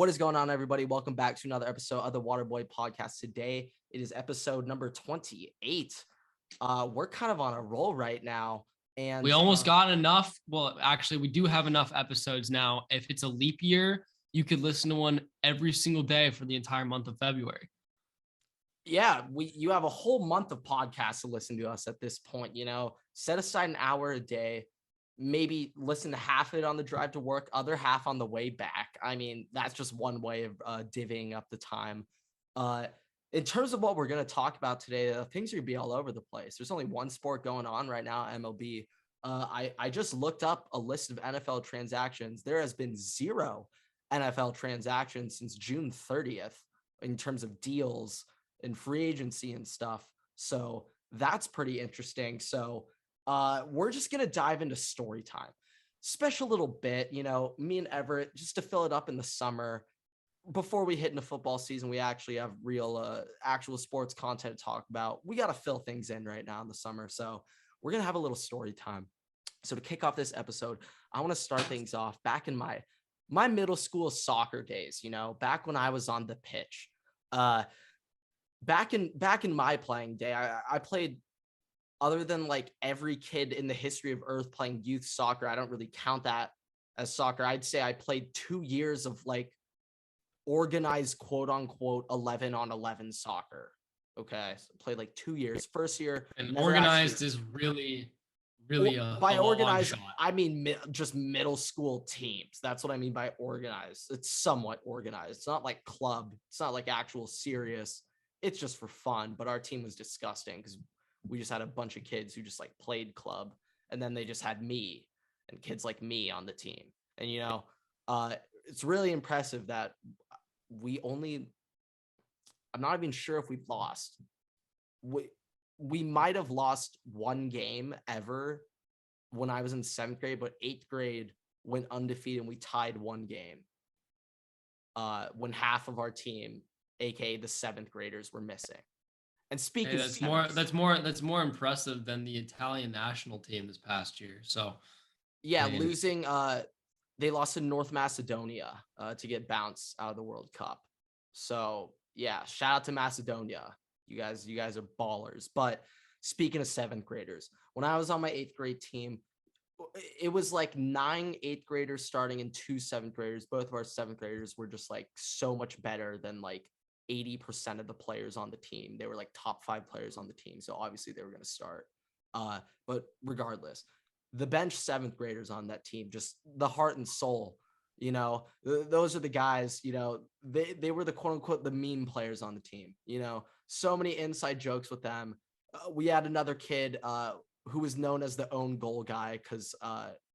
What is going on, everybody? Welcome back to another episode of the Waterboy Podcast. Today, it is episode number 28. We're kind of on a roll right now. And we almost got enough. Well, actually, we do have enough episodes now. If it's a leap year, you could listen to one every single day for the entire month of February. Yeah, you have a whole month of podcasts to listen to us at this point. Set aside an hour a day. Maybe listen to half of it on the drive to work, other half on the way back. I mean, that's just one way of divvying up the time. In terms of what we're going to talk about today, things are going to be all over the place. There's only one sport going on right now, MLB. I just looked up a list of NFL transactions. There has been 0 NFL transactions since June 30th in terms of deals and free agency and stuff. So that's pretty interesting. So we're just going to dive into story time. Special little bit, me and Everett, just to fill it up in the summer. Before we hit into football season, we actually have real, actual sports content to talk about. We got to fill things in right now in the summer. So we're going to have a little story time. So to kick off this episode, I want to start things off back in my middle school soccer days, back when I was on the pitch. Back in my playing day, I played. Other than like every kid in the history of Earth playing youth soccer, I don't really count that as soccer. I'd say I played 2 years of like organized quote unquote 11-on-11 soccer. Okay. So played like 2 years. First year. And organized is really by a organized, long shot. I mean just middle school teams. That's what I mean by organized. It's somewhat organized. It's not like club. It's not like actual serious. It's just for fun. But our team was disgusting because we just had a bunch of kids who just like played club, and then they just had me and kids like me on the team. And, it's really impressive that I'm not even sure if we've lost. We might have lost one game ever when I was in 7th grade, but 8th grade went undefeated and we tied one game. When half of our team, aka the 7th graders, were missing. And speaking that's more impressive than the Italian national team this past year. So yeah, losing they lost to North Macedonia to get bounced out of the World Cup. So yeah, shout out to Macedonia. You guys are ballers. But speaking of 7th graders, when I was on my 8th grade team, it was like 9 8th graders starting and 2 7th graders. Both of our 7th graders were just like so much better than like 80% of the players on the team. They were like top 5 players on the team. So obviously they were going to start. But regardless, the bench 7th graders on that team, just the heart and soul, those are the guys, they were the quote unquote, the meme players on the team, so many inside jokes with them. We had another kid who was known as the own goal guy because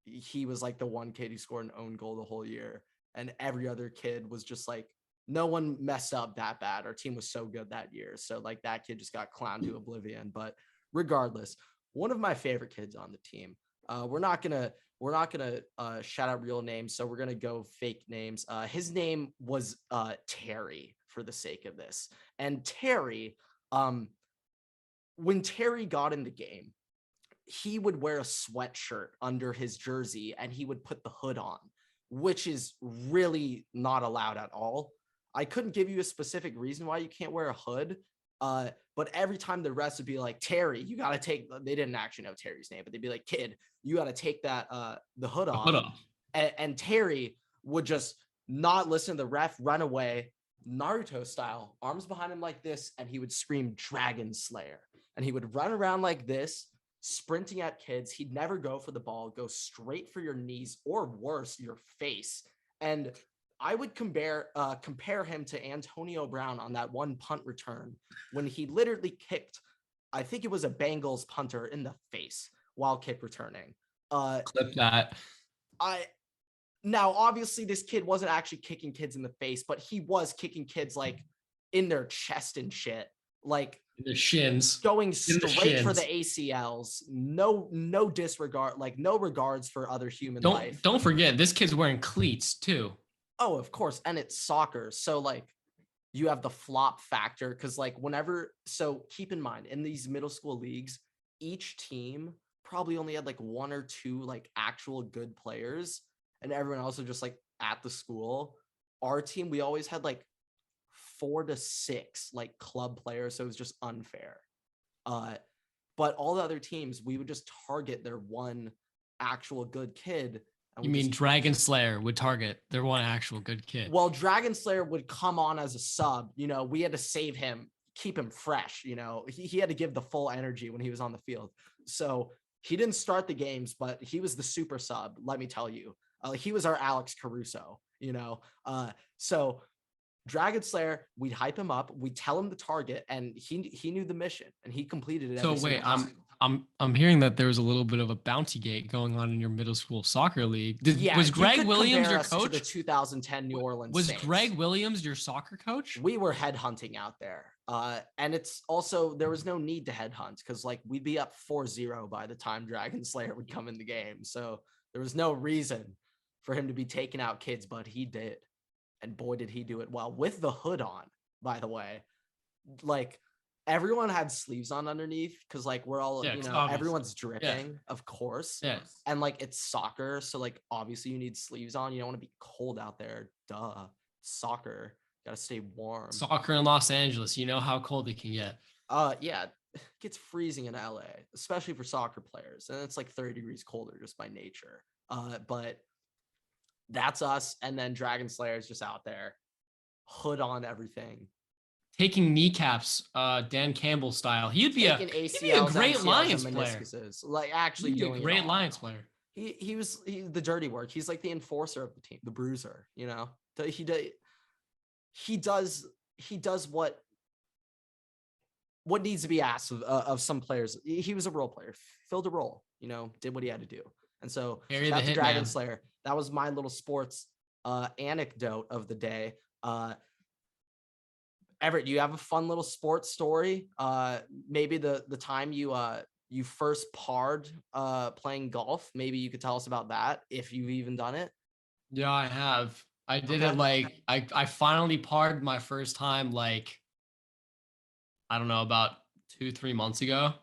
he was like the one kid who scored an own goal the whole year. And every other kid was just like, no one messed up that bad. Our team was so good that year. So like that kid just got clowned to oblivion. But regardless, one of my favorite kids on the team. We're not gonna shout out real names, so we're gonna go fake names. His name was Terry for the sake of this. And Terry, when Terry got in the game, he would wear a sweatshirt under his jersey and he would put the hood on, which is really not allowed at all. I couldn't give you a specific reason why you can't wear a hood. But every time the refs would be like, Terry, you got to take, they didn't actually know Terry's name, but they'd be like, kid, you got to take that, the hood off. And Terry would just not listen to the ref, run away, Naruto style, arms behind him like this. And he would scream Dragon Slayer. And he would run around like this, sprinting at kids. He'd never go for the ball, go straight for your knees or worse, your face. And I would compare him to Antonio Brown on that one punt return when he literally kicked, I think it was a Bengals punter in the face while kick returning. Clip that. Now, obviously, this kid wasn't actually kicking kids in the face, but he was kicking kids like in their chest and shit, like the shins, going straight for the ACLs. No disregard, like no regards for other human life. Don't forget, this kid's wearing cleats too. Oh, of course. And it's soccer. So like you have the flop factor. Cause like so keep in mind in these middle school leagues, each team probably only had like 1 or 2 like actual good players. And everyone else was just like at the school. our team, we always had like 4 to 6 like club players. So it was just unfair. But all the other teams, we would just target their one actual good kid. You mean Dragon Slayer would target their one actual good kid? Well, Dragon Slayer would come on as a sub. We had to save him, keep him fresh. He had to give the full energy when he was on the field. So he didn't start the games, but he was the super sub. Let me tell you, he was our Alex Caruso. So Dragon Slayer, we'd hype him up, we'd tell him the target, and he knew the mission, and he completed it. So wait, I'm hearing that there was a little bit of a bounty gate going on in your middle school soccer league. Was Greg Williams your coach? To the 2010 New Orleans Was Saints. Greg Williams your soccer coach? We were headhunting out there, and it's also there was no need to headhunt because like we'd be up 4-0 by the time Dragon Slayer would come in the game, so there was no reason for him to be taking out kids, but he did. And boy, did he do it well with the hood on, by the way. Like everyone had sleeves on underneath because like we're all, everyone's dripping, of course. Yes. And like it's soccer. So like obviously you need sleeves on. You don't want to be cold out there. Duh. Soccer. Gotta stay warm. Soccer in Los Angeles. You know how cold it can get. Yeah. It gets freezing in LA, especially for soccer players. And it's like 30 degrees colder just by nature. But that's us. And then Dragon Slayer is just out there, hood on everything. Taking kneecaps, Dan Campbell style. He'd be a great Lions player. Like actually doing a great Lions player. He's the dirty work. He's like the enforcer of the team, the bruiser, He does what needs to be asked of some players. He was a role player, filled a role, did what he had to do. And so that's Dragon Slayer. That was my little sports anecdote of the day. Everett, do you have a fun little sports story? Maybe the time you first parred playing golf. Maybe you could tell us about that if you've even done it. Yeah, I have. I did it like I finally parred my first time like I don't know about 2-3 months ago.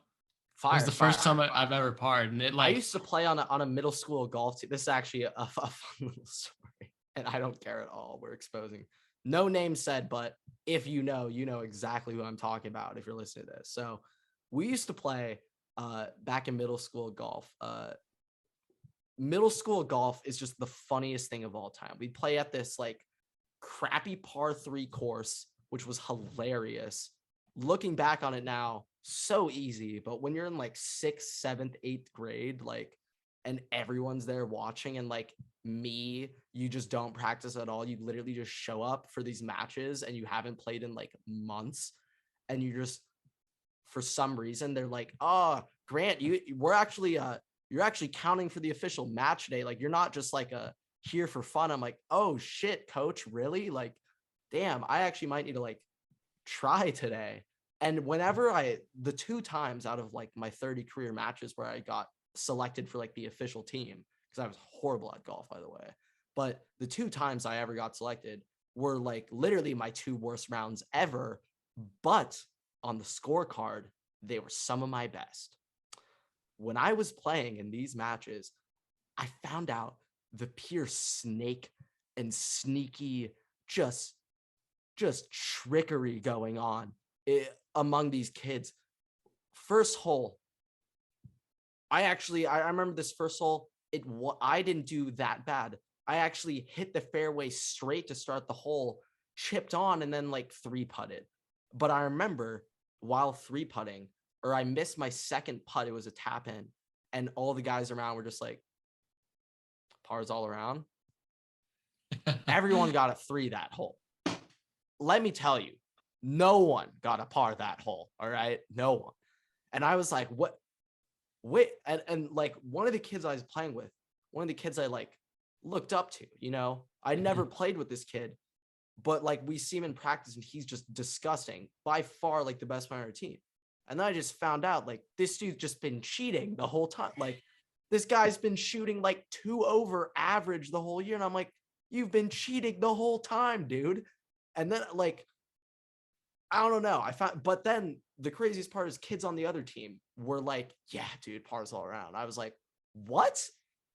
It was the first time I've ever parred, and it like I used to play on a middle school golf team. This is actually a fun little story, and I don't care at all. We're exposing no name said, but if you know exactly who I'm talking about if you're listening to this. So we used to play back in middle school golf. Middle school golf is just the funniest thing of all time. We'd play at this like crappy par 3 course, which was hilarious. Looking back on it now, so easy, but when you're in like 6th, 7th, 8th grade, like, and everyone's there watching, and like me, you just don't practice at all. You literally just show up for these matches and you haven't played in like months, and you just, for some reason, they're like, "Oh, Grant, you're actually counting for the official match day. Like, you're not just like here for fun." I'm like, "Oh shit, coach, really? Like, damn, I actually might need to like try today." And whenever the 2 times out of like my 30 career matches where I got selected for like the official team, because I was horrible at golf, by the way, but the 2 times I ever got selected were like literally my 2 worst rounds ever. But on the scorecard, they were some of my best. When I was playing in these matches, I found out the pure snake and sneaky, just trickery going on among these kids. First hole, I remember this first hole. I didn't do that bad. I actually hit the fairway straight to start the hole, chipped on, and then like 3-putted. But I remember while 3-putting, or I missed my second putt, it was a tap in, and all the guys around were just like, pars all around. Everyone got a 3 that hole. Let me tell you, no one got a par that hole. All right. No one. And I was like, what? Wait. And like one of the kids I was playing with, one of the kids I like looked up to, I never played with this kid, but like we see him in practice and he's just disgusting, by far like the best player on our team. And then I just found out like this dude's just been cheating the whole time. Like this guy's been shooting like 2 over average the whole year. And I'm like, you've been cheating the whole time, dude. And then like, I don't know. But then the craziest part is kids on the other team were like, yeah, dude, pars all around. I was like, what?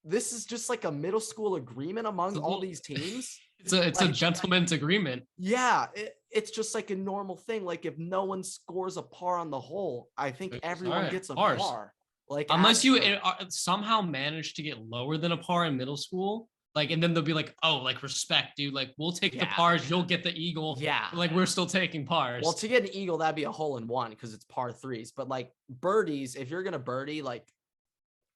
This is just like a middle school agreement among all these teams? It's a gentleman's agreement. Yeah, it's just like a normal thing. Like if no one scores a par on the hole, I think everyone gets a par. Like unless you somehow manage to get lower than a par in middle school, like, and then they'll be like, oh, like respect, dude. Like we'll take the pars, you'll get the eagle. Yeah, like we're still taking pars. Well, to get an eagle, that'd be a hole in one because it's par threes. But like birdies, if you're gonna birdie, like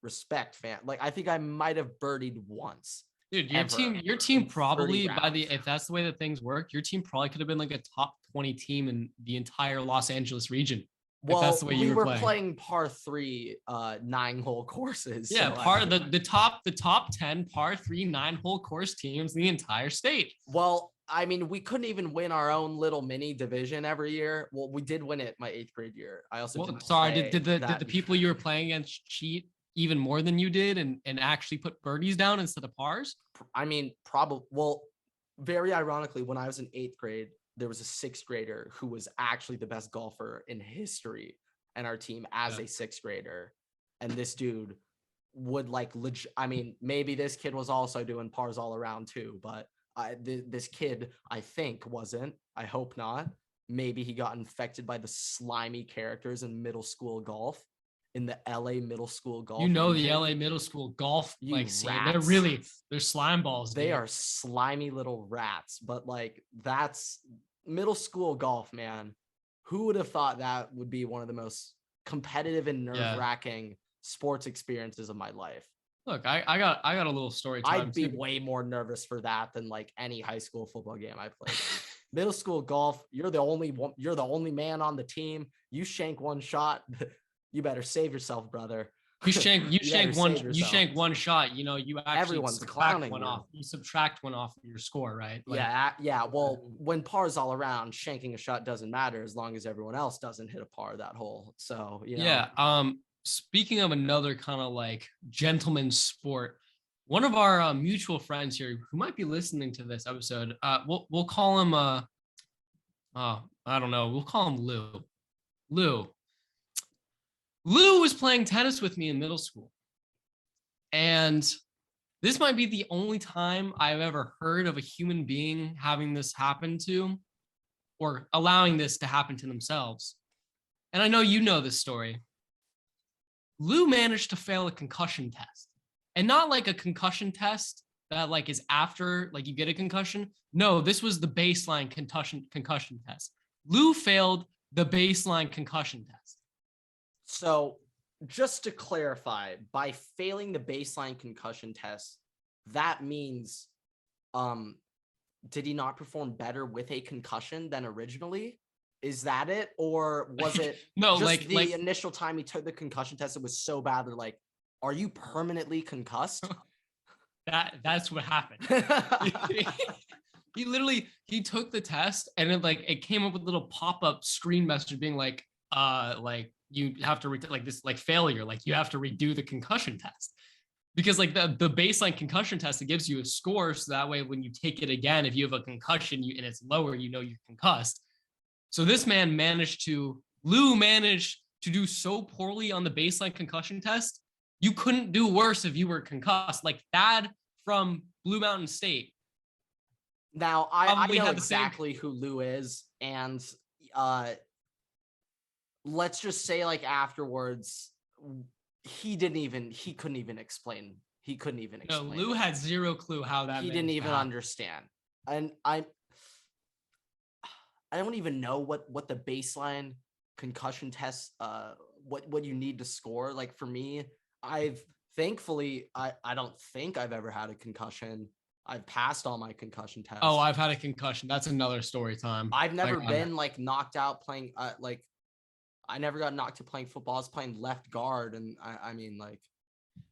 respect, fam. Like I think I might have birdied once. Dude, your team probably if that's the way that things work, your team probably could have been like a top 20 team in the entire Los Angeles region. Well, that's the way we were playing par 3 9-hole courses. Yeah, so the top 10 par 3 9-hole course teams in the entire state. Well, I mean, we couldn't even win our own little mini division every year. Well, we did win it my 8th grade year. I also did the people you were playing against cheat even more than you did and actually put birdies down instead of pars? I mean, probably. Well, very ironically, when I was in 8th grade, there was a 6th grader who was actually the best golfer in history and our team as a 6th grader. And this dude would like I mean, maybe this kid was also doing pars all around too, but this kid, I think, wasn't. I hope not. Maybe he got infected by the slimy characters in middle school golf. In the LA middle school golf. You know the LA middle school golf like scene. They're slime balls. They are slimy little rats, but like that's middle school golf, man. Who would have thought that would be one of the most competitive and nerve-wracking sports experiences of my life? Look, I got a little story time. I'd be way more nervous for that than like any high school football game I played. Middle school golf, you're the only man on the team. You shank one shot. You better save yourself, brother. You shank one shot. You know, you actually everyone's clowning one off. You subtract one off of your score, right? Like, yeah. Well, when par's all around, shanking a shot doesn't matter as long as everyone else doesn't hit a par that hole. So you know. Yeah. Speaking of another kind of like gentleman's sport, one of our mutual friends here who might be listening to this episode, we'll call him I don't know. We'll call him Lou. Lou was playing tennis with me in middle school. And this might be the only time I've ever heard of a human being having this happen to or allowing this to happen to themselves. And I know you know this story. Lou managed to fail a concussion test. And not like a concussion test that like is after like you get a concussion. No, this was the baseline concussion test. Lou failed the baseline concussion test. So just to clarify, by failing the baseline concussion test, that means, did he not perform better with a concussion than originally? Is that it? Or was it no, just the initial time he took the concussion test, it was so bad, they're like, are you permanently concussed? That's what happened. He took the test and it came up with a little pop-up screen message being like you have to failure, like you have to redo the concussion test, because like the baseline concussion test, it gives you a score. So that way, when you take it again, if you have a concussion and it's lower, you know you're concussed. So this man Lou managed to do so poorly on the baseline concussion test. You couldn't do worse if you were concussed. Like Thad from Blue Mountain State. Now I know exactly who Lou is, and let's just say like afterwards, he couldn't even explain. No, Lou had zero clue how that. He didn't even understand, and I don't even know what the baseline concussion test, what you need to score. Like for me, I don't think I've ever had a concussion. I've passed all my concussion tests. Oh, I've had a concussion. That's another story time. I've never been like knocked out playing I never got knocked out playing football. I was playing left guard, and I mean like,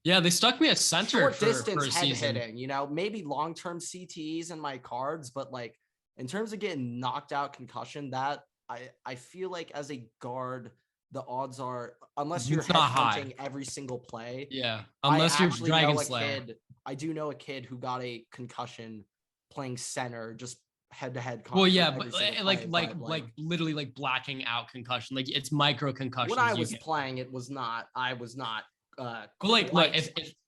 yeah, they stuck me at center short for distance head hitting. You know, maybe long-term CTEs in my cards, but like in terms of getting knocked out concussion, that I feel like as a guard, the odds are, unless you're headhunting every single play. Yeah, unless you're Dragon Slayer. I do know a kid who got a concussion playing center, just head-to-head. Well, yeah, but like literally like blacking out concussion. Like it's micro concussion. When I was playing, I was not.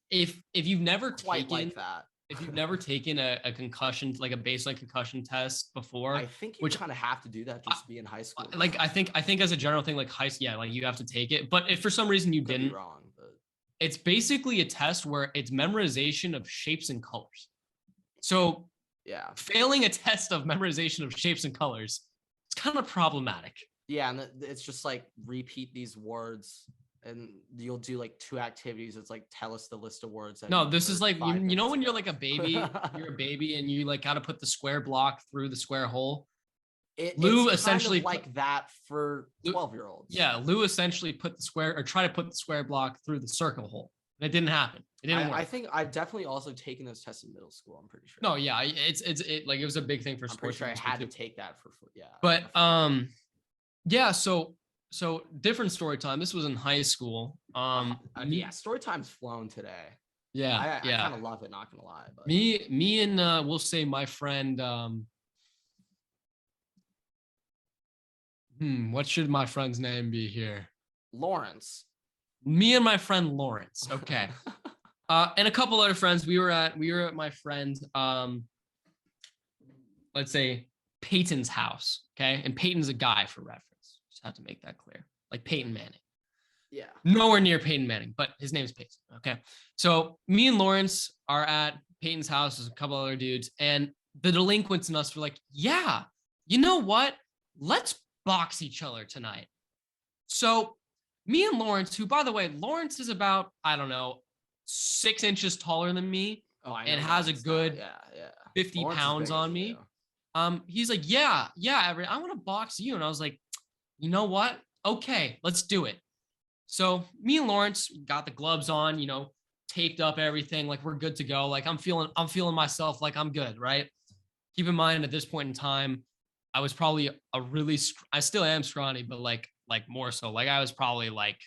If you've never quite taken like that. if you've never taken a concussion, like a baseline concussion test before, I think you kind of have to do that just to be in high school. Like I think as a general thing, like like you have to take it. But if for some reason you didn't, wrong, but it's basically a test where it's memorization of shapes and colors. So yeah, failing a test of memorization of shapes and colors, it's kind of problematic. Yeah, and it's just like repeat these words, and you'll do like 2 activities. It's like tell us the list of words. No, this is like you know when you're like a baby, you're a baby, and you like got to put the square block through the square hole. Lou it's essentially kind of like that for 12-year-olds. Yeah, Lou essentially put the square or try to put the square block through the circle hole. And it didn't happen. It didn't work. I think I've definitely also taken those tests in middle school. I'm pretty sure. No, yeah, it's like it was a big thing for sports. I'm pretty sure I had to take that for yeah. But yeah, so different story time. This was in high school. Yeah, story time's flown today. Yeah, I kind of love it. Not gonna lie, but me and we'll say my friend. What should my friend's name be here? Lawrence. Me and my friend Lawrence. Okay. And a couple other friends. We were at my friend, let's say Peyton's house. Okay. And Peyton's a guy for reference. Just have to make that clear. Like Peyton Manning. Yeah. Nowhere near Peyton Manning, but his name is Peyton. Okay. So me and Lawrence are at Peyton's house. There's a couple other dudes. And the delinquents and us were like, yeah, you know what? Let's box each other tonight. So me and Lawrence, who by the way, Lawrence is about, I don't know, 6 inches taller than me and has a good 50 pounds on me. He's like, yeah, Everett, I want to box you. And I was like, you know what? Okay, let's do it. So me and Lawrence got the gloves on, you know, taped up everything. Like we're good to go. Like I'm feeling myself like I'm good. Right. Keep in mind at this point in time, I was probably I still am scrawny, but like more so. Like I was probably like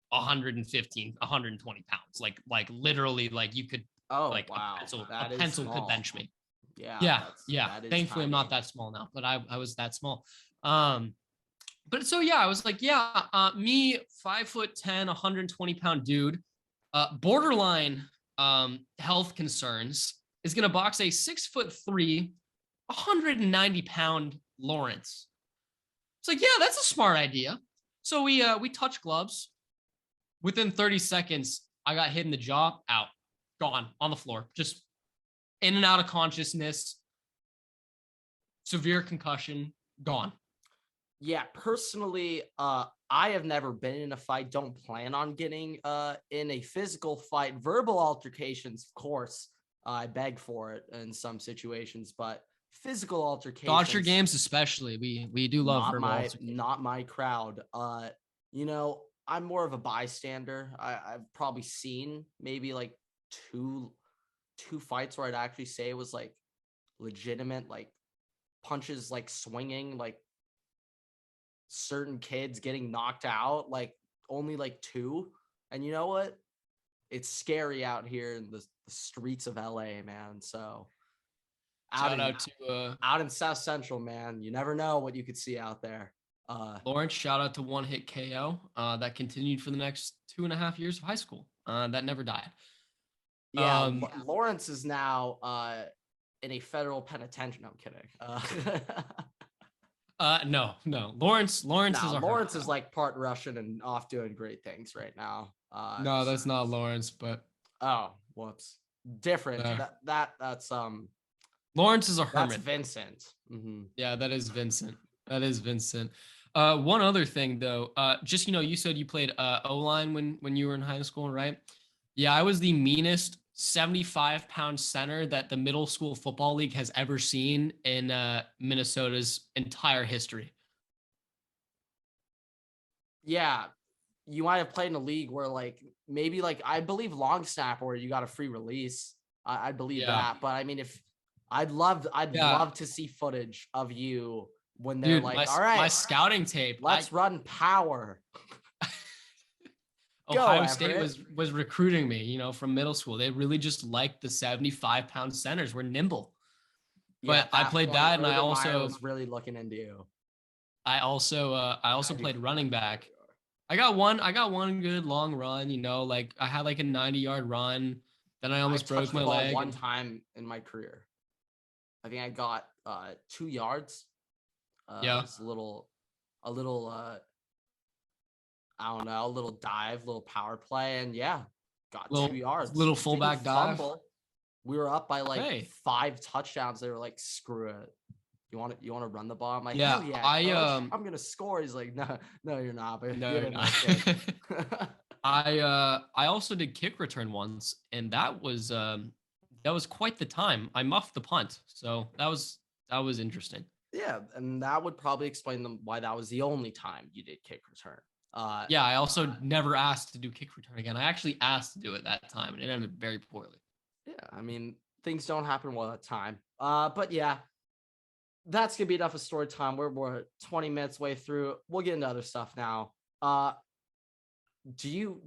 115, 120 pounds. Like literally, like you could. Oh, like wow. A pencil could bench me. Yeah. Thankfully, tiny. I'm not that small now, but I was that small. But so yeah, I was like, me 5'10", 120-pound dude, borderline health concerns, is gonna box a 6'3", 190-pound Lawrence. It's like, yeah, that's a smart idea. So we touch gloves. Within 30 seconds, I got hit in the jaw, out, gone, on the floor, just in and out of consciousness, severe concussion, gone. Yeah, personally, I have never been in a fight. Don't plan on getting in a physical fight. Verbal altercations, of course, I beg for it in some situations, but physical altercations. Dodger games, especially, we do love verbal altercations. Not my crowd. You know, I'm more of a bystander. I've probably seen maybe like two fights where I'd actually say it was like legitimate, like punches, like swinging, like certain kids getting knocked out, like only like 2. And you know what? It's scary out here in the streets of LA, man. So out in South Central, man, you never know what you could see out there. Lawrence, shout out to One Hit KO that continued for the next 2.5 years of high school. That never died. Yeah, Lawrence is now in a federal penitentiary. No, I'm kidding. No. Lawrence is like part Russian and off doing great things right now. No, that's not Lawrence, but whoops, different. That's Lawrence is a hermit. That's Vincent. Mm-hmm. Yeah, that is Vincent. One other thing though, just you said you played O-line when you were in high school, right? Yeah, I was the meanest 75-pound center that the middle school football league has ever seen in Minnesota's entire history. Yeah, you might have played in a league where like maybe like I believe long snapper where you got a free release. I believe that, but I mean, if I'd love to see footage of you when they're like, all right, my scouting tape. Let's run power. Ohio State was recruiting me, from middle school. They really just liked the 75-pound centers. We're nimble. But I played that, and I also was really looking into you. I also played running back. I got one good long run, like I had like a 90-yard run Then I almost broke my leg. One time in my career. I think I got 2 yards. Yeah. It was a little I don't know, a little dive, little power play, and got 2 yards. Little fullback dive. We were up by 5 touchdowns. They were like, "Screw it. You want to run the ball?" I'm like, "Hell yeah, coach. I'm gonna score." He's like, "No, you're not." But no, you're not. I also did kick return once, and that was quite the time. I muffed the punt, so that was interesting. Yeah, and that would probably explain why that was the only time you did kick return. I also never asked to do kick return again. I actually asked to do it that time, and it ended very poorly. Yeah, I mean, things don't happen well at time. But yeah, that's gonna be enough of story time. We're 20 minutes way through. We'll get into other stuff now. What do you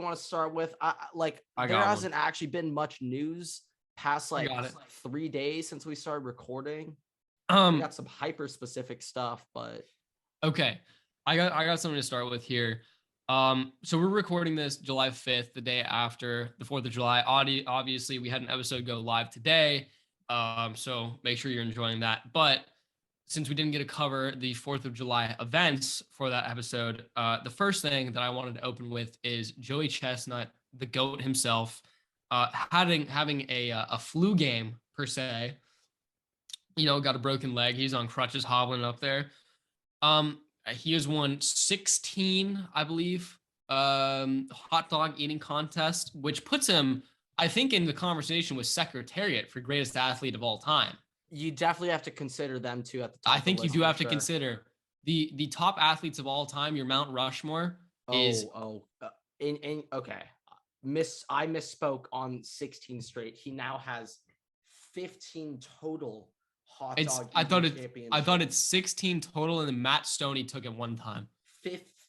want to start with? There hasn't actually been much news past 3 days since we started recording. We got some hyper specific stuff, but okay. I got something to start with here. So we're recording this July 5th, the day after the 4th of July. Obviously, we had an episode go live today. So make sure you're enjoying that. But since we didn't get to cover the 4th of July events for that episode, the first thing that I wanted to open with is Joey Chestnut, the GOAT himself, having a flu game per se. Got a broken leg. He's on crutches hobbling up there. He has won 16, I believe, hot dog eating contest, which puts him, I think, in the conversation with Secretariat for greatest athlete of all time. You definitely have to consider them too at the top. I think you do have to consider the top athletes of all time. Your Mount Rushmore is okay. I misspoke on 16 straight. He now has 15 total hot dog. I thought it's 16 total, and then Matt Stoney took it one time.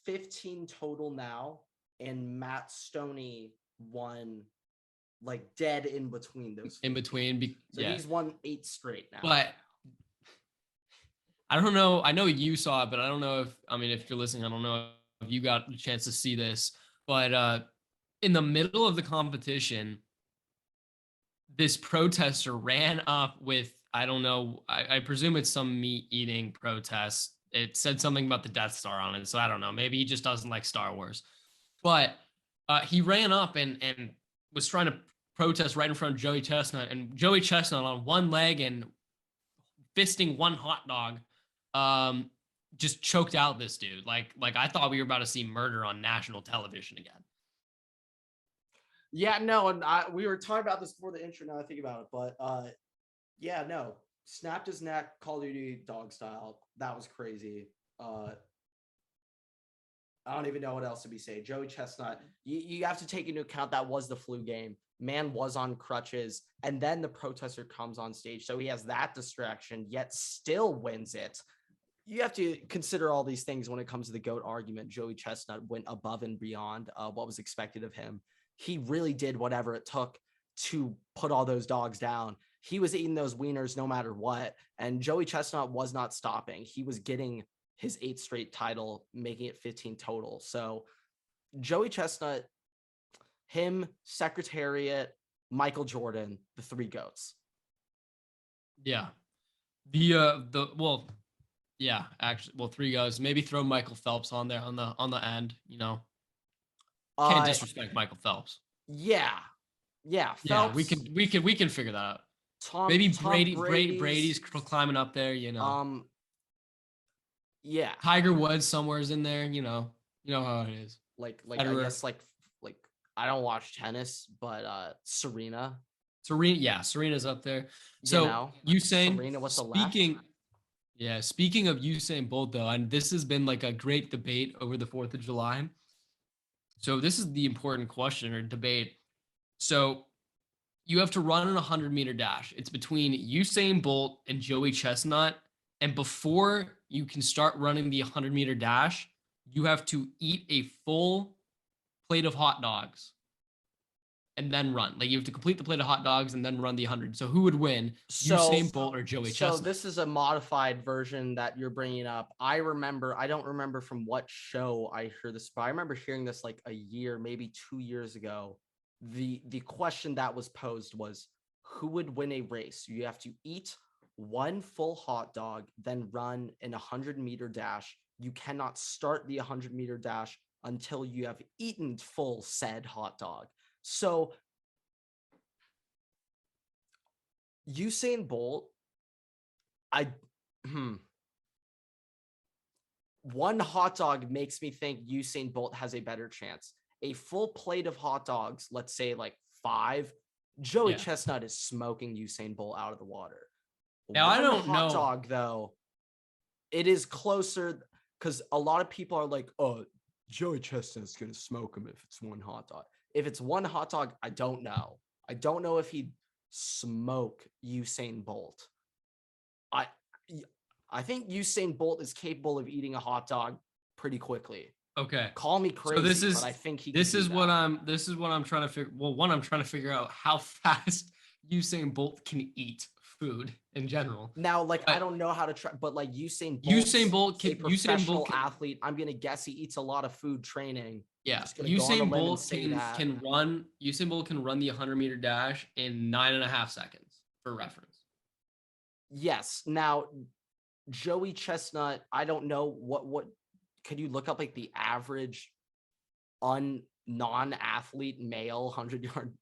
15 total now, and Matt Stoney won dead in between those. In between, he's won 8 straight now. But I don't know. I know you saw it, but I don't know if you're listening, I don't know if you got a chance to see this. But in the middle of the competition, this protester ran up with, I don't know, I presume it's some meat eating protest. It said something about the Death Star on it, so I don't know. Maybe he just doesn't like Star Wars. But he ran up and was trying to protest right in front of Joey Chestnut, and Joey Chestnut on one leg and fisting one hot dog just choked out this dude. Like I thought we were about to see murder on national television again. Yeah, no, and we were talking about this before the intro. Now I think about it, but snapped his neck, Call of Duty dog style. That was crazy. I don't even know what else to be saying. Joey Chestnut, you have to take into account that was the flu game. Man was on crutches, and then the protester comes on stage, so he has that distraction, yet still wins it. You have to consider all these things when it comes to the GOAT argument. Joey Chestnut went above and beyond what was expected of him. He really did whatever it took to put all those dogs down. He was eating those wieners no matter what, and Joey Chestnut was not stopping. He was getting his 8th straight title, making it 15 total. So Joey Chestnut, him, Secretariat, Michael Jordan, the 3 GOATs. Yeah. 3 GOATs. Maybe throw Michael Phelps on there on the end, Can't disrespect Michael Phelps. Yeah. Phelps, yeah, we can figure that out. Maybe Brady's climbing up there, Yeah. Tiger Woods somewhere's in there, you know how it is. I guess I don't watch tennis, but Serena's up there. So Usain, Serena was speaking of Usain Bolt though, and this has been a great debate over the 4th of July. So this is the important question or debate. So you have to run an 100-meter dash. It's between Usain Bolt and Joey Chestnut. And before you can start running the 100-meter dash, you have to eat a full plate of hot dogs and then run. You have to complete the plate of hot dogs and then run the 100. So who would win, Usain Bolt or Joey Chestnut? So this is a modified version that you're bringing up. I don't remember from what show I heard this, but I remember hearing this a year, maybe 2 years ago. the question that was posed was, who would win a race? You have to eat one full hot dog, then run in 100-meter dash. You cannot start the 100-meter dash until you have eaten full said hot dog. So Usain Bolt, one hot dog makes me think Usain Bolt has a better chance. A full plate of hot dogs, let's say like 5, Joey Chestnut is smoking Usain Bolt out of the water. Now, I don't know. Hot dog, though, it is closer because a lot of people are like, oh, Joey Chestnut's going to smoke him if it's one hot dog. If it's one hot dog, I don't know. I don't know if he'd smoke Usain Bolt. I think Usain Bolt is capable of eating a hot dog pretty quickly. Okay. Call me crazy, but I think he. This is what I'm trying to figure. Well, one, I'm trying to figure out how fast Usain Bolt can eat food in general. Now, like, I don't know how to try, but like Usain Bolt athlete. I'm gonna guess he eats a lot of food training. Yeah, Usain Bolt can run. Usain Bolt can run the 100-meter dash in 9.5 seconds, for reference. Yes. Now, Joey Chestnut, I don't know what could you look up like the average non-athlete male 100-yard?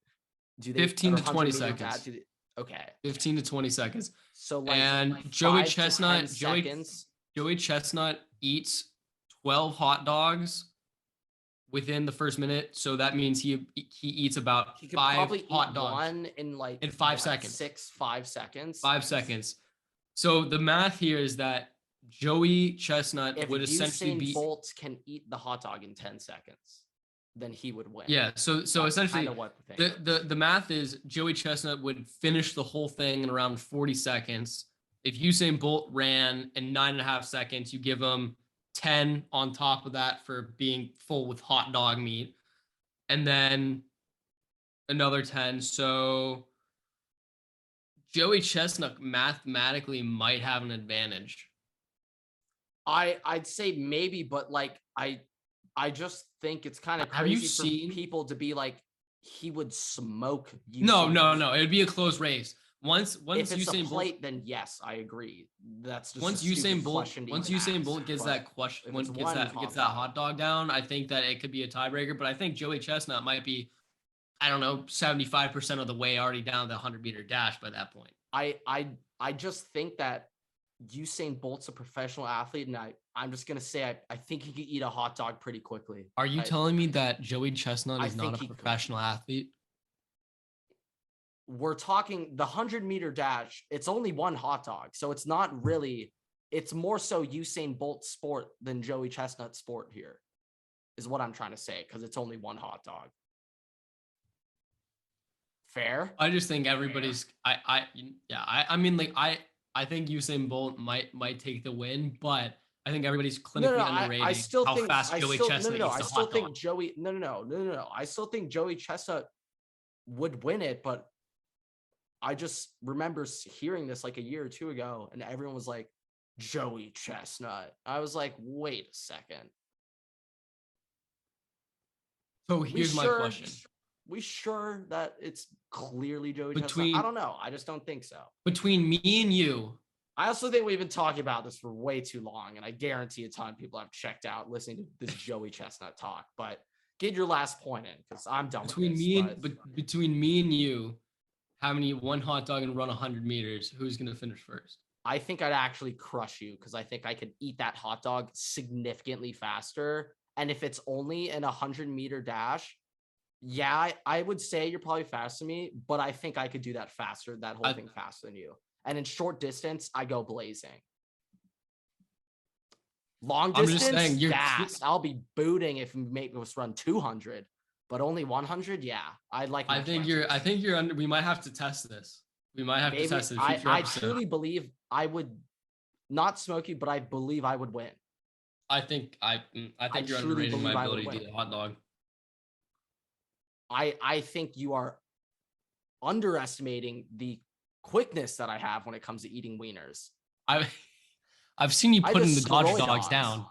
15 to 20 seconds. Okay. 15 to 20 seconds. So like, and Joey Chestnut eats 12 hot dogs within the first minute. So that means he eats about 5 hot dogs. One in 5 seconds. 5 seconds. 5 seconds. So the math here is that Joey Chestnut would essentially be. If Usain Bolt can eat the hot dog in 10 seconds, then he would win. Yeah. So essentially, the math is Joey Chestnut would finish the whole thing in around 40 seconds. If Usain Bolt ran in 9.5 seconds, you give him 10 on top of that for being full with hot dog meat, and then another 10. So Joey Chestnut mathematically might have an advantage. I'd say maybe, but like I just think it's kind of crazy for people to be like, he would smoke Usain Bolt. No. It'd be a close race. Once if it's Usain a plate, then yes, I agree. That's just once Usain Bolt gets that hot dog down, I think that it could be a tiebreaker. But I think Joey Chestnut might be, I don't know, 75% of the way already down the 100-meter dash by that point. I just think that Usain Bolt's a professional athlete, and I'm just gonna say I think he could eat a hot dog pretty quickly. Are you telling me that Joey Chestnut is not a professional athlete? We're talking the 100-meter dash. It's only one hot dog, so it's not really. It's more so Usain Bolt's sport than Joey Chestnut's sport here, is what I'm trying to say, because it's only one hot dog. Fair. I just think everybody's. I think Usain Bolt might take the win, but I think everybody's clinically underrating how fast Joey Chestnut eats the hot dog. I still think Joey Chestnut would win it, but I just remember hearing this like a year or two ago, and everyone was like, Joey Chestnut. I was like, wait a second. So here's my question. We sure that it's clearly Joey Chestnut? I don't know. I just don't think so. Between me and you. I also think we've been talking about this for way too long, and I guarantee a ton of people have checked out listening to this Joey Chestnut talk. But get your last point in, because I'm done with this. Between me and you, how many one hot dog and run 100 meters? Who's going to finish first? I think I'd actually crush you, because I think I could eat that hot dog significantly faster. And if it's only in a 100-meter dash, yeah, I would say you're probably faster than me, but I think I could do that faster, that whole thing faster than you. And in short distance, I go blazing. Long distance, I'm just saying, fast. I'll be booting if you make us run 200, but only 100. Yeah, I'd like. I think you're under. We might have to test this. We might have to test it. I truly believe I would not smoke you, but I believe I would win. I think you're underrating my ability to eat a hot dog. I think you are underestimating the quickness that I have when it comes to eating wieners. I've seen you putting the Dodger dogs down.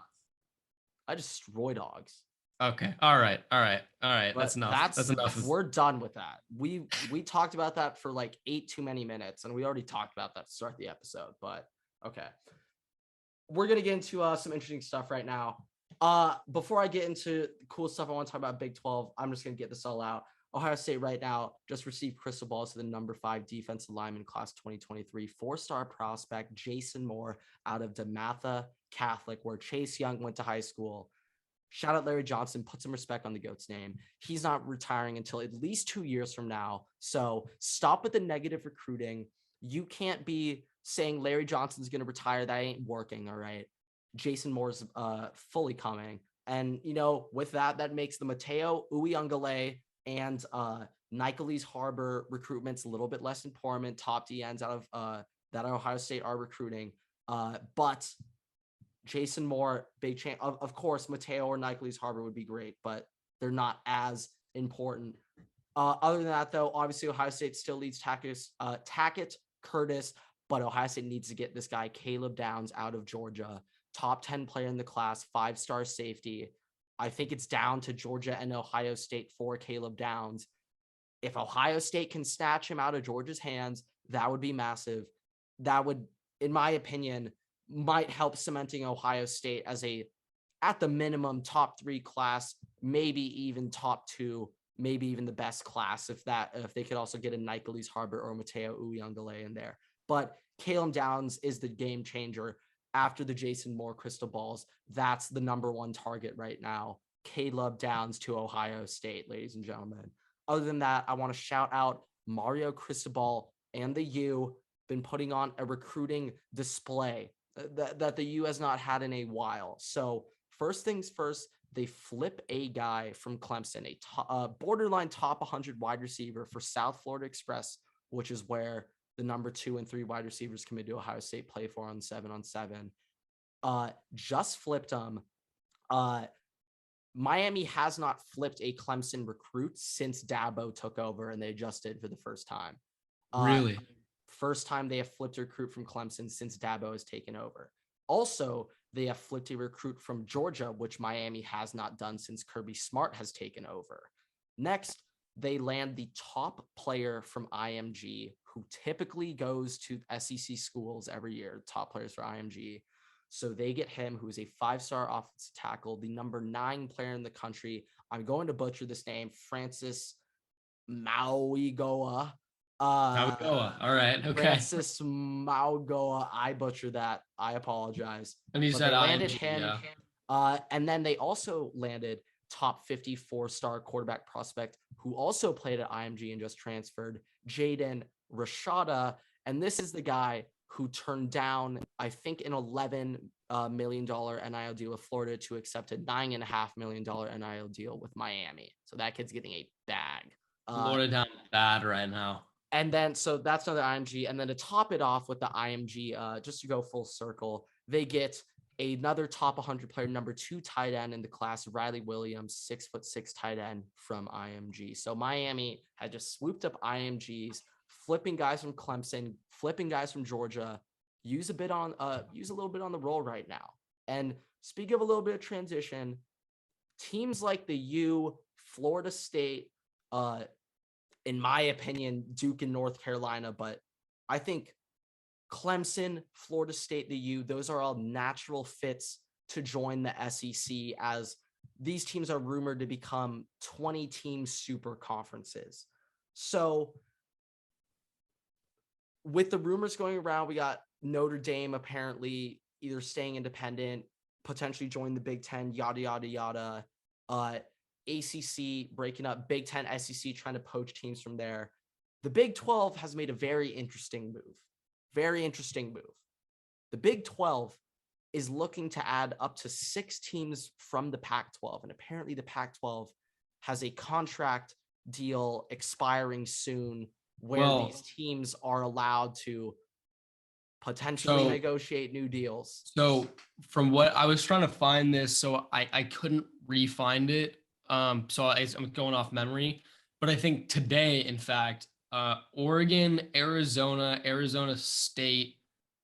I destroy dogs. Okay. All right. All right. All right. That's But enough. That's enough. we're done with that. We talked about that for like 8 too many minutes, and we already talked about that to start the episode. But okay, we're gonna get into some interesting stuff right now. Before I get into the cool stuff I want to talk about Big 12, I'm just gonna get this all out. Ohio State right now just received crystal balls to the number 5 defensive lineman class 2023, 4-star prospect Jason Moore out of DeMatha Catholic, where Chase Young went to high school. Shout out Larry Johnson, put some respect on the GOAT's name. He's not retiring until at least 2 years from now. So stop with the negative recruiting. You can't be saying Larry Johnson's going to retire. That ain't working. All right. Jason Moore's fully coming. And, with that makes the Mateo Uyungale and Nicholas Harbor recruitments a little bit less important. Top D ends out of that Ohio State are recruiting. But Jason Moore, big chance. Of course, Mateo or Nicholas Harbor would be great, but they're not as important. Other than that, though, obviously Ohio State still leads Tackett Curtis, but Ohio State needs to get this guy, Caleb Downs, out of Georgia. Top 10 player in the class, 5-star safety. I think it's down to Georgia and Ohio State for Caleb Downs. If Ohio State can snatch him out of Georgia's hands, that would be massive. That would, in my opinion, might help cementing Ohio State as at the minimum, top 3 class, maybe even top 2, maybe even the best class if they could also get a Nicholas Harbor or Mateo Uyungale in there. But Caleb Downs is the game changer after the Jason Moore crystal balls. That's the number 1 target right now. Caleb Downs to Ohio State, ladies and gentlemen. Other than that, I want to shout out Mario Cristobal and the U. Been putting on a recruiting display that the U has not had in a while. So first things first, they flip a guy from Clemson, a borderline top 100 wide receiver for South Florida Express, which is where the number 2 and 3 wide receivers come into Ohio State play 4-on-7-on-7. Just flipped him. Miami has not flipped a Clemson recruit since Dabo took over, and they just did for the first time. Really? First time they have flipped a recruit from Clemson since Dabo has taken over. Also, they have flipped a recruit from Georgia, which Miami has not done since Kirby Smart has taken over. Next, they land the top player from IMG, who typically goes to SEC schools every year, top players for IMG. So they get him, who is a 5-star offensive tackle, the number 9 player in the country. I'm going to butcher this name, Francis Mauigoa. Mauigoa. All right. Okay. Francis Mauigoa. I butchered that. I apologize. And he said landed IMG, him. Yeah. And then they also landed top 54-star quarterback prospect who also played at IMG and just transferred, Jaden Rashada. And this is the guy who turned down, I think, an $11 million NIL deal with Florida to accept a $9.5 million NIL deal with Miami. So that kid's getting a bag. Florida down bad right now. And then, so that's another IMG. And then to top it off with the IMG, just to go full circle, they get another top 100 player, number 2 tight end in the class, Riley Williams, 6'6" tight end from IMG. So Miami had just swooped up IMGs, flipping guys from Clemson, flipping guys from Georgia, use a little bit on the roll right now. And speak of a little bit of transition, teams like the U, Florida State, in my opinion, Duke and North Carolina, but I think Clemson, Florida State, the U, those are all natural fits to join the SEC, as these teams are rumored to become 20-team super conferences. So with the rumors going around, we got Notre Dame apparently either staying independent, potentially join the Big Ten, yada, yada, yada. ACC breaking up, Big Ten, SEC trying to poach teams from there. The Big 12 has made a very interesting move. The Big 12 is looking to add up to 6 teams from the Pac-12. And apparently the Pac-12 has a contract deal expiring soon where these teams are allowed to potentially negotiate new deals. So from what I was trying to find this, so I couldn't re-find it. So I'm going off memory, but I think today, in fact, Oregon, Arizona State,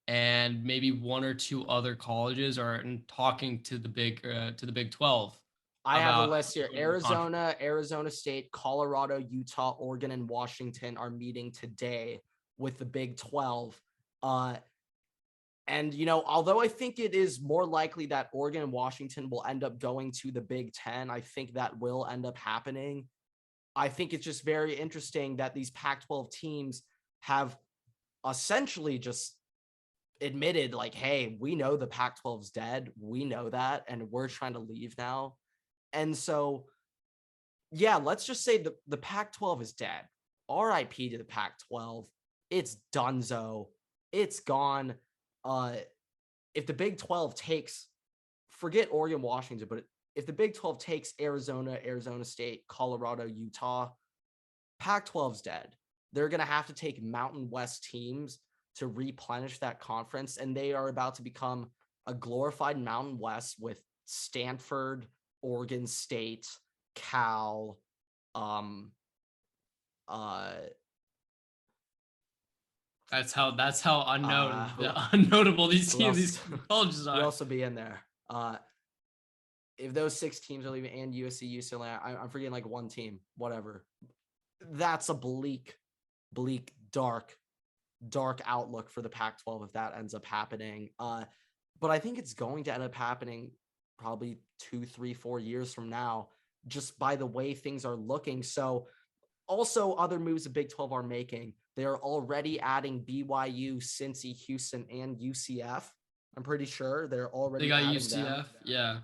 and maybe 1 or 2 other colleges are talking to the Big 12. I have a list here. Arizona State, Colorado, Utah, Oregon, and Washington are meeting today with the Big 12. And, although I think it is more likely that Oregon and Washington will end up going to the Big 10, I think that will end up happening. I think it's just very interesting that these Pac-12 teams have essentially just admitted, like, hey, we know the Pac-12's dead. We know that, and we're trying to leave now. And so, yeah, let's just say the Pac-12 is dead. RIP to the Pac-12. It's donezo. It's gone. If the Big 12 takes, forget Oregon, Washington, but if the Big 12 takes Arizona, Arizona State, Colorado, Utah, Pac-12's dead. They're going to have to take Mountain West teams to replenish that conference, and they are about to become a glorified Mountain West with Stanford, Oregon State, Cal, That's how unnotable these colleges are. We'll also be in there. If those 6 teams are leaving, and USC, UCLA, I'm forgetting like one team, whatever. That's a bleak, dark outlook for the Pac-12 if that ends up happening. But I think it's going to end up happening probably 2, 3, 4 years from now, just by the way things are looking. So also other moves the Big 12 are making. They're already adding BYU, Cincy, Houston, and UCF. I'm pretty sure they're already. They got adding UCF, them. yeah.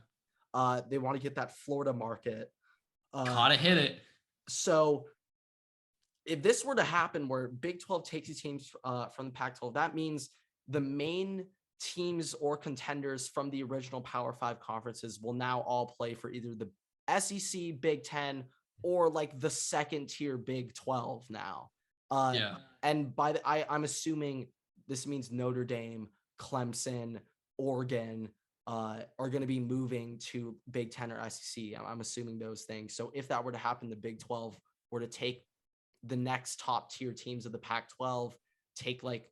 They want to get that Florida market. Gotta hit it. So if this were to happen, where Big 12 takes these teams from the Pac-12, that means the main teams or contenders from the original Power 5 conferences will now all play for either the SEC, Big 10, or like the second tier Big 12 now. And I'm assuming this means Notre Dame, Clemson, Oregon are going to be moving to Big 10 or SEC. I'm assuming those things. So if that were to happen, the Big 12 were to take the next top tier teams of the Pac-12, take like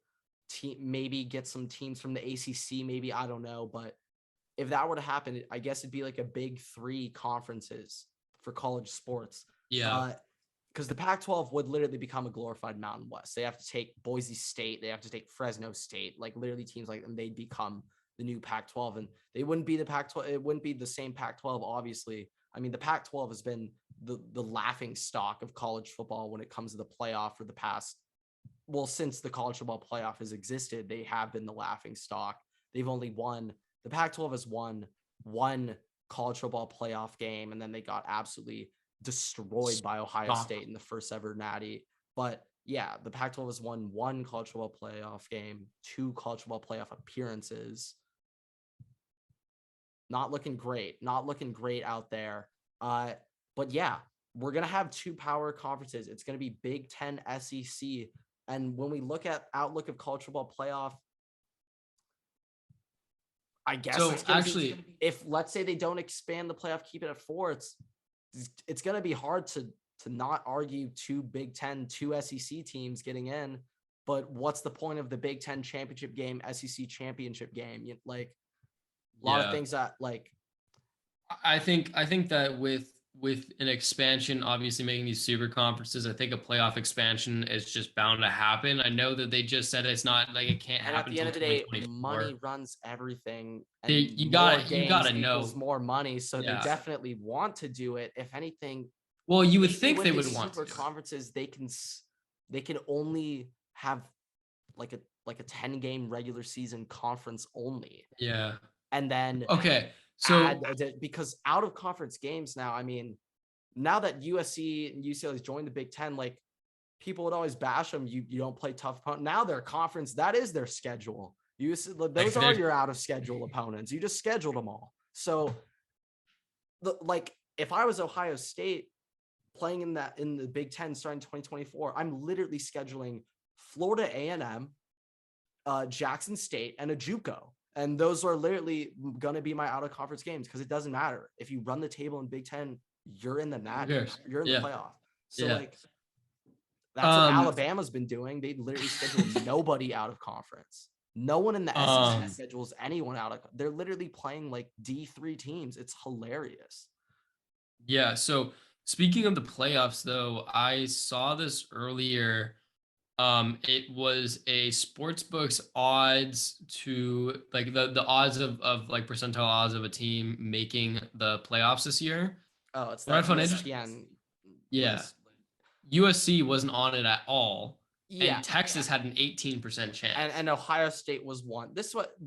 maybe get some teams from the ACC, maybe, I don't know. But if that were to happen, I guess it'd be like a big 3 conferences for college sports. Yeah. Because the Pac-12 would literally become a glorified Mountain West. They have to take Boise State. They have to take Fresno State, like literally teams like them. They'd become the new Pac-12, and they wouldn't be the Pac-12. It wouldn't be the same Pac-12, obviously. I mean, the Pac-12 has been the laughing stock of college football when it comes to the playoff for the past, well, since the college football playoff has existed, they have been the laughing stock. They've only won, the Pac-12 has won one college football playoff game, and then they got absolutely destroyed by Ohio State in the first ever natty. But yeah, the Pac-12 has won one college football playoff game, 2 college football playoff appearances. Not looking great out there. But yeah, we're going to have 2 power conferences. It's going to be Big 10, SEC. And when we look at outlook of college football playoff, I guess so actually, if let's say they don't expand the playoff, keep it at 4, it's going to be hard to not argue 2 Big 10, 2 SEC teams getting in. But what's the point of the Big 10 championship game, SEC championship game? Like a lot of things that like. I think that with an expansion, obviously making these super conferences, I think a playoff expansion is just bound to happen. I know that they just said it's not like it can't happen. At the end of the day, money runs everything. And you gotta know more money, so they definitely want to do it. If anything, well, you would think they would want super conferences. They can only have like a 10-game regular season conference only. Yeah, and then so because out of conference games now, I mean, now that USC and UCLA has joined the Big 10, like people would always bash them. You don't play tough opponents. Now their conference, that is their schedule. Those are your out of schedule opponents. You just scheduled them all. So if I was Ohio State playing in the Big 10 starting 2024, I'm literally scheduling Florida A&M, Jackson State, and a JUCO. And those are literally going to be my out-of-conference games because it doesn't matter. If you run the table in Big 10, you're in the natty. You're in the playoff. So, that's what Alabama's been doing. They literally scheduled nobody out of conference. No one in the SEC schedules anyone out of – they're literally playing like D3 teams. It's hilarious. Yeah. So speaking of the playoffs, though, I saw this earlier. It was a sports book's odds to like the odds of like percentile odds of a team making the playoffs this year. Oh, it's What I that found interesting, ESPN yeah, list. USC wasn't on it at all, Yeah, and Texas had an 18% chance. and Ohio State was one.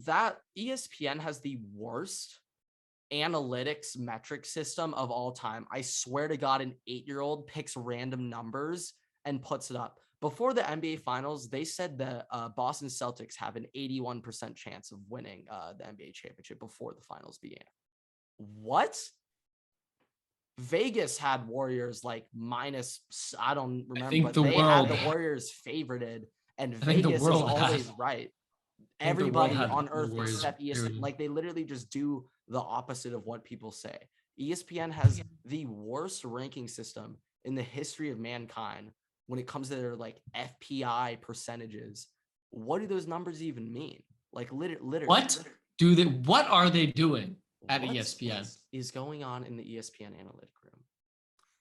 That ESPN has the worst analytics metric system of all time. I swear to God, an 8-year-old picks random numbers and puts it up. Before the NBA Finals, they said the Boston Celtics have an 81% chance of winning the NBA championship before the finals began. What? Vegas had Warriors like minus, I don't I remember, think but the they had world, the Warriors favorited, and I think the Vegas is world had, always right. I think the world Everybody had on the earth Warriors except ESPN, favored. like they literally just do the opposite of what people say. ESPN has the worst ranking system in the history of mankind when it comes to their like FPI percentages. What do those numbers even mean? Like literally, What are they doing at what ESPN? is going on in the ESPN analytic room?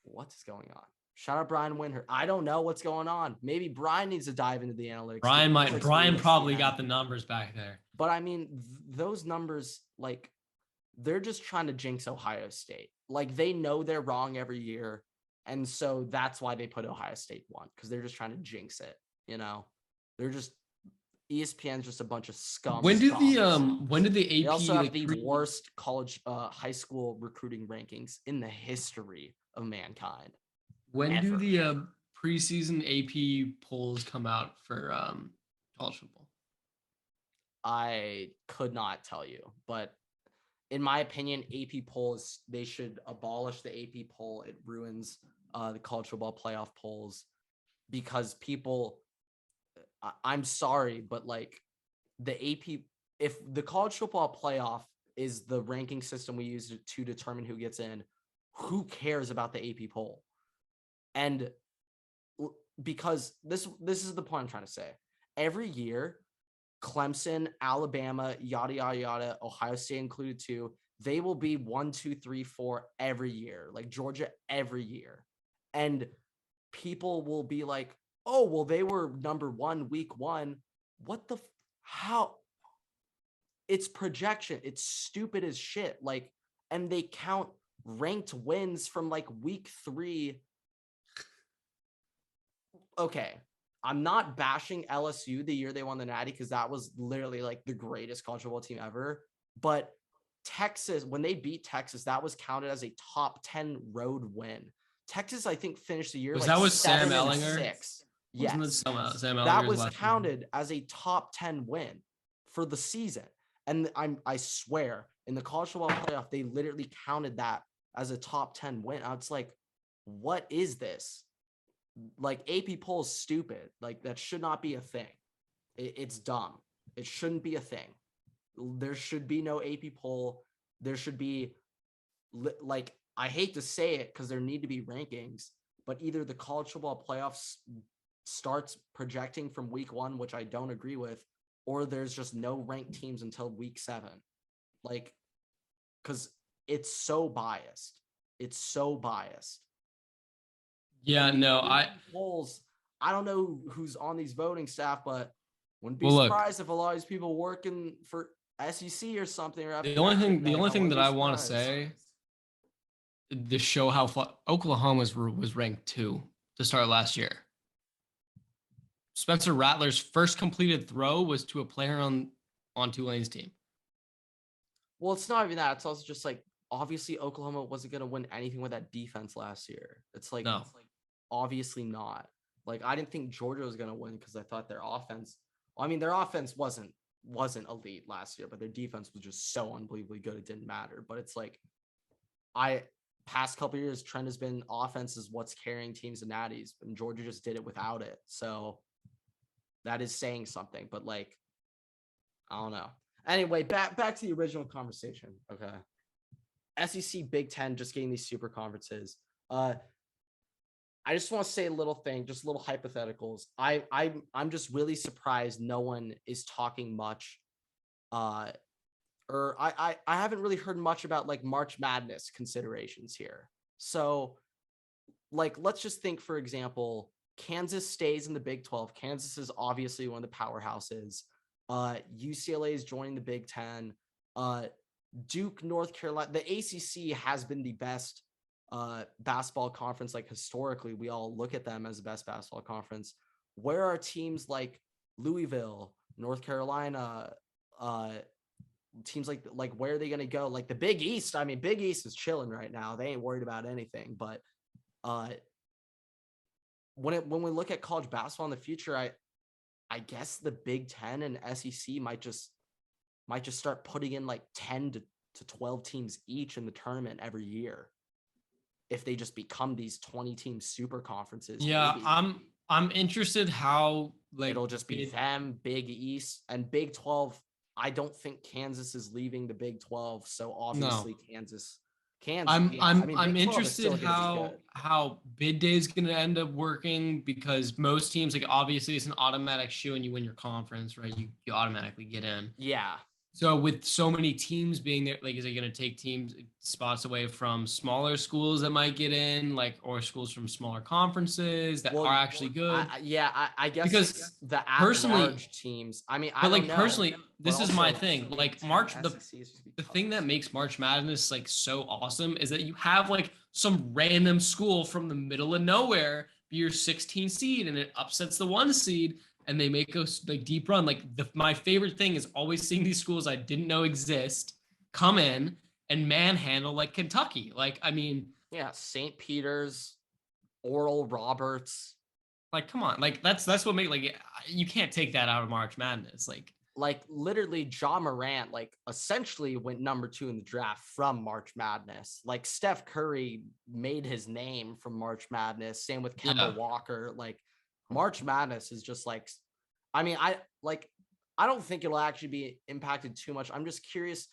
What is going on? Shout out Brian Winter. I don't know what's going on. Maybe Brian needs to dive into the analytics. Brian probably got the numbers back there. But I mean, those numbers, like, they're just trying to jinx Ohio State. Like, they know they're wrong every year. And so that's why they put Ohio State one, because they're just trying to jinx it. You know, they're just ESPN's just a bunch of scum. When did the They also AP have the worst college high school recruiting rankings in the history of mankind. when do the preseason AP polls come out for college football? I could not tell you, but in my opinion, AP polls, they should abolish the AP poll. It ruins the college football playoff polls because people, I'm sorry, but like the AP, if the college football playoff is the ranking system we use to determine who gets in, who cares about the AP poll? And because this is the point I'm trying to say. Every year, Clemson, Alabama, yada, yada, yada, Ohio State included too, they will be 1, 2, 3, 4 every year, like Georgia every year. And people will be like, oh, well, they were number 1 week 1. What the, how? It's projection. It's stupid as shit. Like, and they count ranked wins from like week 3. Okay. I'm not bashing LSU the year they won the Natty because that was literally like the greatest college football team ever. But Texas, when they beat Texas, that was counted as a top 10 road win. Texas, I think, finished the year Was like that with 7 Sam and Ellinger? 6. Wasn't Yes, it Sam Ellinger's that was last counted season? as a top 10 win for the season. And I swear, in the college football playoff, they literally counted that as a top 10 win. I was like, what is this? Like AP poll is stupid. Like that should not be a thing. It's dumb. It shouldn't be a thing. There should be no AP poll. There should be like, I hate to say it because there need to be rankings, but either the college football playoffs starts projecting from week 1, which I don't agree with, or there's just no ranked teams until week 7. Like, because it's so biased. It's so biased. Yeah, no, polls. I don't know who's on these voting staff, but wouldn't be well, look, surprised if a lot of these people working for SEC or something. Or the only thing that I want to say to show how Oklahoma was ranked 2 to start last year. Spencer Rattler's first completed throw was to a player on Tulane's team. Well, it's not even that. It's also just like, obviously Oklahoma wasn't going to win anything with that defense last year. It's like, no. It's like obviously not. Like, I didn't think Georgia was going to win because I thought their offense, well, I mean, their offense wasn't elite last year, but their defense was just so unbelievably good. It didn't matter. But it's like, past couple of years, trend has been offense is what's carrying teams and natties, and Georgia just did it without it. So that is saying something, but like, I don't know. Anyway, back to the original conversation. Okay. SEC Big Ten just getting these super conferences. I just want to say a little thing, just little hypotheticals. I'm just really surprised no one is talking much. Or I haven't really heard much about like March Madness considerations here. So, like, let's just think, for example, Kansas stays in the Big 12. Kansas is obviously one of the powerhouses. UCLA is joining the Big 10. Duke, North Carolina, the ACC has been the best basketball conference. Like, historically, we all look at them as the best basketball conference. Where are teams like Louisville, North Carolina, teams like where are they going to go? Like the Big East. I mean, Big East is chilling right now. They ain't worried about anything. But when we look at college basketball in the future, I guess the Big 10 and SEC might just start putting in like 10 to 12 teams each in the tournament every year. If they just become these 20 team super conferences. Yeah, maybe. I'm interested how like it'll just be them, Big East, and Big 12. I don't think Kansas is leaving the Big 12, so obviously Kansas. I'm interested how bid day is going to end up working, because most teams, like, obviously it's an automatic shoe and you win your conference, right? You automatically get in. Yeah. So with so many teams being there, like, is it going to take teams spots away from smaller schools that might get in, like, or schools from smaller conferences that are actually good? I guess because the personally teams. I mean, but I don't know, personally, this is my thing. Like March, the the thing that makes March Madness like so awesome is that you have like some random school from the middle of nowhere be your 16 seed, and it upsets the 1 seed, and they make a like deep run. Like my favorite thing is always seeing these schools I didn't know exist come in and manhandle like Kentucky. Like, I mean, yeah, St. Peter's, Oral Roberts. Like, come on, like that's what make, like, you can't take that out of March Madness. Like literally, Ja Morant like essentially went number 2 in the draft from March Madness. Like Steph Curry made his name from March Madness. Same with Kemba Walker. Like March Madness is just like, I mean, I don't think it'll actually be impacted too much. I'm just curious,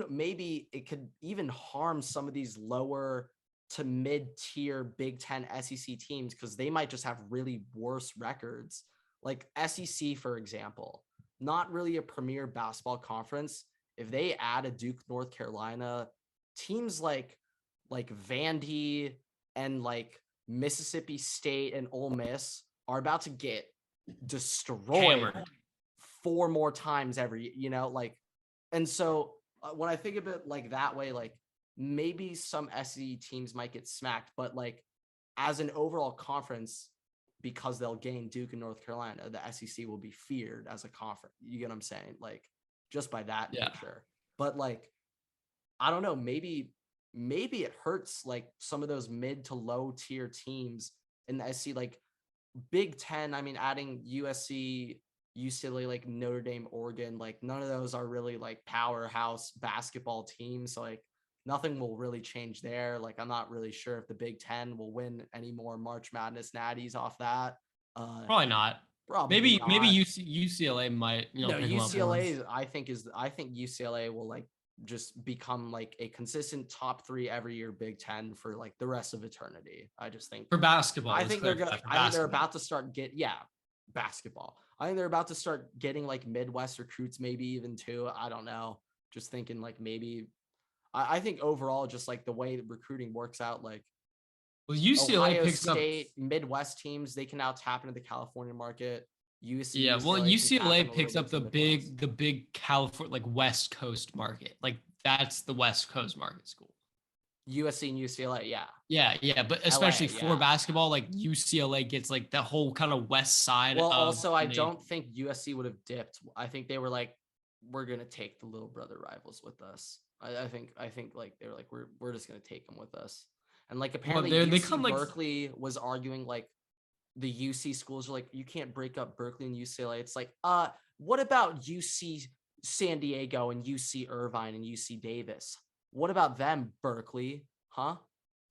maybe it could even harm some of these lower to mid-tier Big 10 SEC teams, because they might just have really worse records. Like SEC, for example, not really a premier basketball conference. If they add a Duke, North Carolina, teams like Vandy and like Mississippi State and Ole Miss are about to get destroyed 4 more times every, like, and so when I think of it like that way, like maybe some SEC teams might get smacked, but like as an overall conference, because they'll gain Duke and North Carolina, the SEC will be feared as a conference. You get what I'm saying? Like just by that nature. But like, I don't know, maybe it hurts like some of those mid to low tier teams in the SEC, like Big 10. I mean, adding USC, UCLA, like Notre Dame, Oregon, like none of those are really like powerhouse basketball teams. So like nothing will really change there. Like I'm not really sure if the Big 10 will win any more March Madness natties off that. Probably not. Maybe UCLA might, pick UCLA up. I think UCLA will like just become like a consistent top 3 every year Big 10 for like the rest of eternity. I just think for basketball. I think they're about to start basketball. I think they're about to start getting like Midwest recruits, maybe even 2. I don't know. Just thinking like maybe I think overall, just like the way recruiting works out, like UCLA Ohio picks State, Midwest teams, they can now tap into the California market. UCLA picks up the big California, like West Coast market. Like that's the West Coast market school. USC and UCLA, yeah, but especially for basketball, like UCLA gets like the whole kind of west side. Well, also I don't think USC would have dipped. I think they were like, we're gonna take the little brother rivals with us. I think like they were like, we're just gonna take them with us. And like apparently UC Berkeley was arguing like the UC schools are like, you can't break up Berkeley and UCLA. It's like, what about UC San Diego and UC Irvine and UC Davis? What about them, Berkeley? Huh?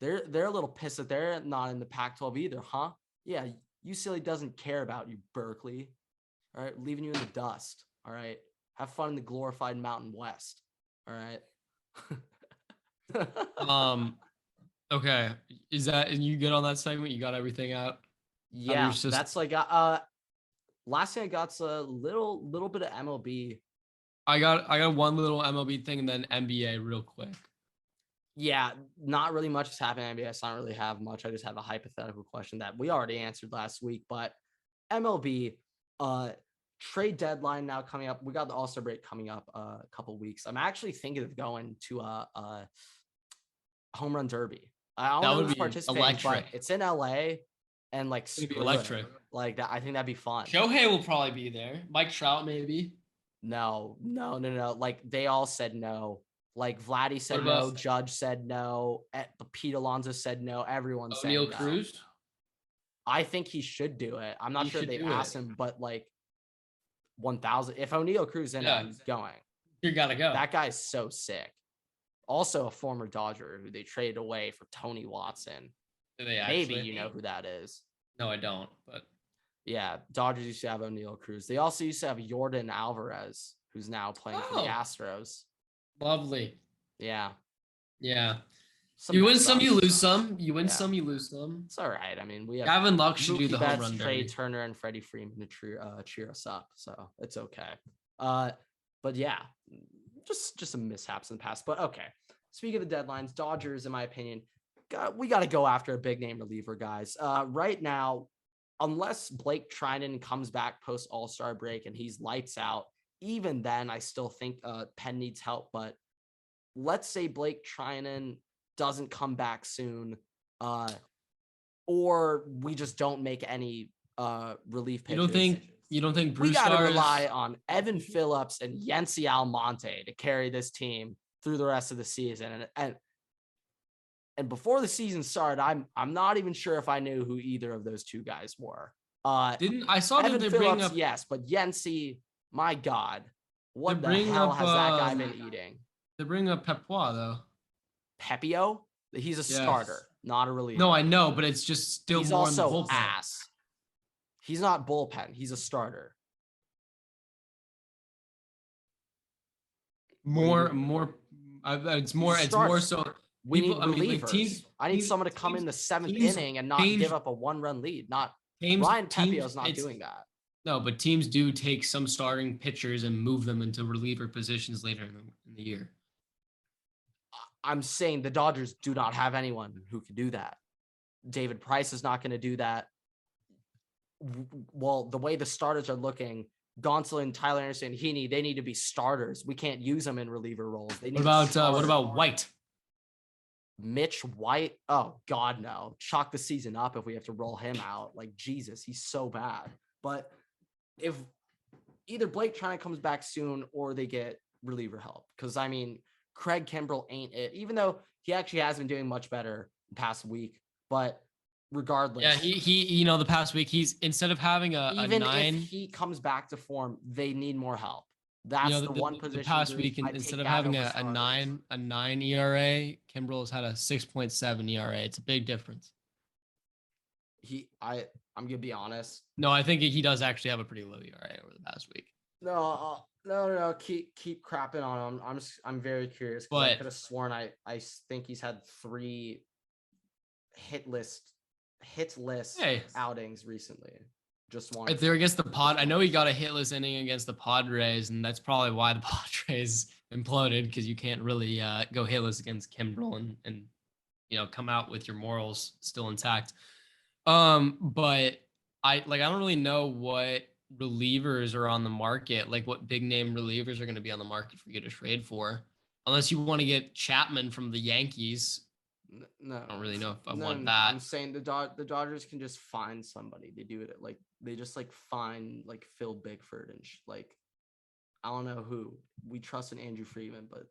They're a little pissed that they're not in the Pac-12 either, huh? Yeah, UCLA doesn't care about you, Berkeley. All right, leaving you in the dust. All right, have fun in the glorified Mountain West. All right. Okay, is that, and you good on that segment? You got everything out? Yeah, that's like last thing I got's a little bit of MLB. I got one little MLB thing and then NBA real quick. Yeah, not really much has happened in NBA. I don't really have much. I just have a hypothetical question that we already answered last week. But MLB, trade deadline now coming up. We got the All-Star break coming up a couple weeks. I'm actually thinking of going to a home run derby. I don't know who's participating, but it's in LA, and like screw it. Like that, I think that'd be fun. Shohei will probably be there. Mike Trout maybe. No. Like they all said no. Like Vladdy said no. Judge said no. Pete Alonso said no. Everyone said no. O'Neal Cruz? I think he should do it. I'm not sure they've asked him, but like 1,000. If O'Neal Cruz in it, I'm going. You gotta go. That guy's so sick. Also a former Dodger who they traded away for Tony Watson. Maybe you know who that is. No, I don't. But yeah, Dodgers used to have O'Neal Cruz. They also used to have Yordan Alvarez, who's now playing for the Astros. Lovely. Yeah. You win some, you lose some. You win some, you lose some. It's all right. I mean, we have Gavin Lux should do the home run Trey Turner and Freddie Freeman to cheer us up, so it's okay. But yeah, just some mishaps in the past. But okay. Speaking of the deadlines, Dodgers, in my opinion, we got to go after a big name reliever, guys. Right now, unless Blake Trinan comes back post All-Star break and he's lights out, even then, I still think Penn needs help. But let's say Blake Trinan doesn't come back soon, or we just don't make any relief pitchers. You don't think Bruce we got to rely on Evan Phillips and Yency Almonte to carry this team through the rest of the season? And before the season started, I'm not even sure if I knew who either of those two guys were. I saw Evan that they Phillips, bring up, yes, but Yency, my God, what the hell has that guy been eating? They bring up Pepois though. Pepio? He's a starter, not a reliever. No, I know, but it's just still he's more also in the bullpen. Ass. He's not bullpen. He's a starter. It's more so. We need relievers. I need someone to come in the seventh inning and not give up a one-run lead. Ryan Pepio's not doing that. No, but teams do take some starting pitchers and move them into reliever positions later in the year. I'm saying the Dodgers do not have anyone who can do that. David Price is not going to do that. Well, the way the starters are looking, Gonsolin, Tyler Anderson, Heaney, they need to be starters. We can't use them in reliever roles. What about White? Mitch White? Oh, God, no. Chalk the season up if we have to roll him out. Like, Jesus, he's so bad. But if either Blake Trinan comes back soon or they get reliever help, because, I mean, Craig Kimbrell ain't it, even though he actually has been doing much better the past week. But regardless. Yeah, he the past week, he's, instead of having a 9. If he comes back to form, they need more help. That's the one position. The past week, instead of having a 9 ERA, Kimbrell has had a 6.7 ERA. It's a big difference. I'm gonna be honest. No, I think he does actually have a pretty low ERA over the past week. No. Keep crapping on him. I'm very curious. But I could have sworn I think he's had 3 hit list outings recently. Just one. Right there against the Pod. I know he got a hitless inning against the Padres, and that's probably why the Padres imploded, because you can't really go hitless against Kimbrell and come out with your morals still intact. But I don't really know what relievers are on the market, like what big name relievers are going to be on the market for you to trade for, unless you want to get Chapman from the Yankees. No, I don't really know if I want that. I'm saying the Dodgers can just find somebody. They do it they just find Phil Bickford and I don't know who. We trust in Andrew Friedman, but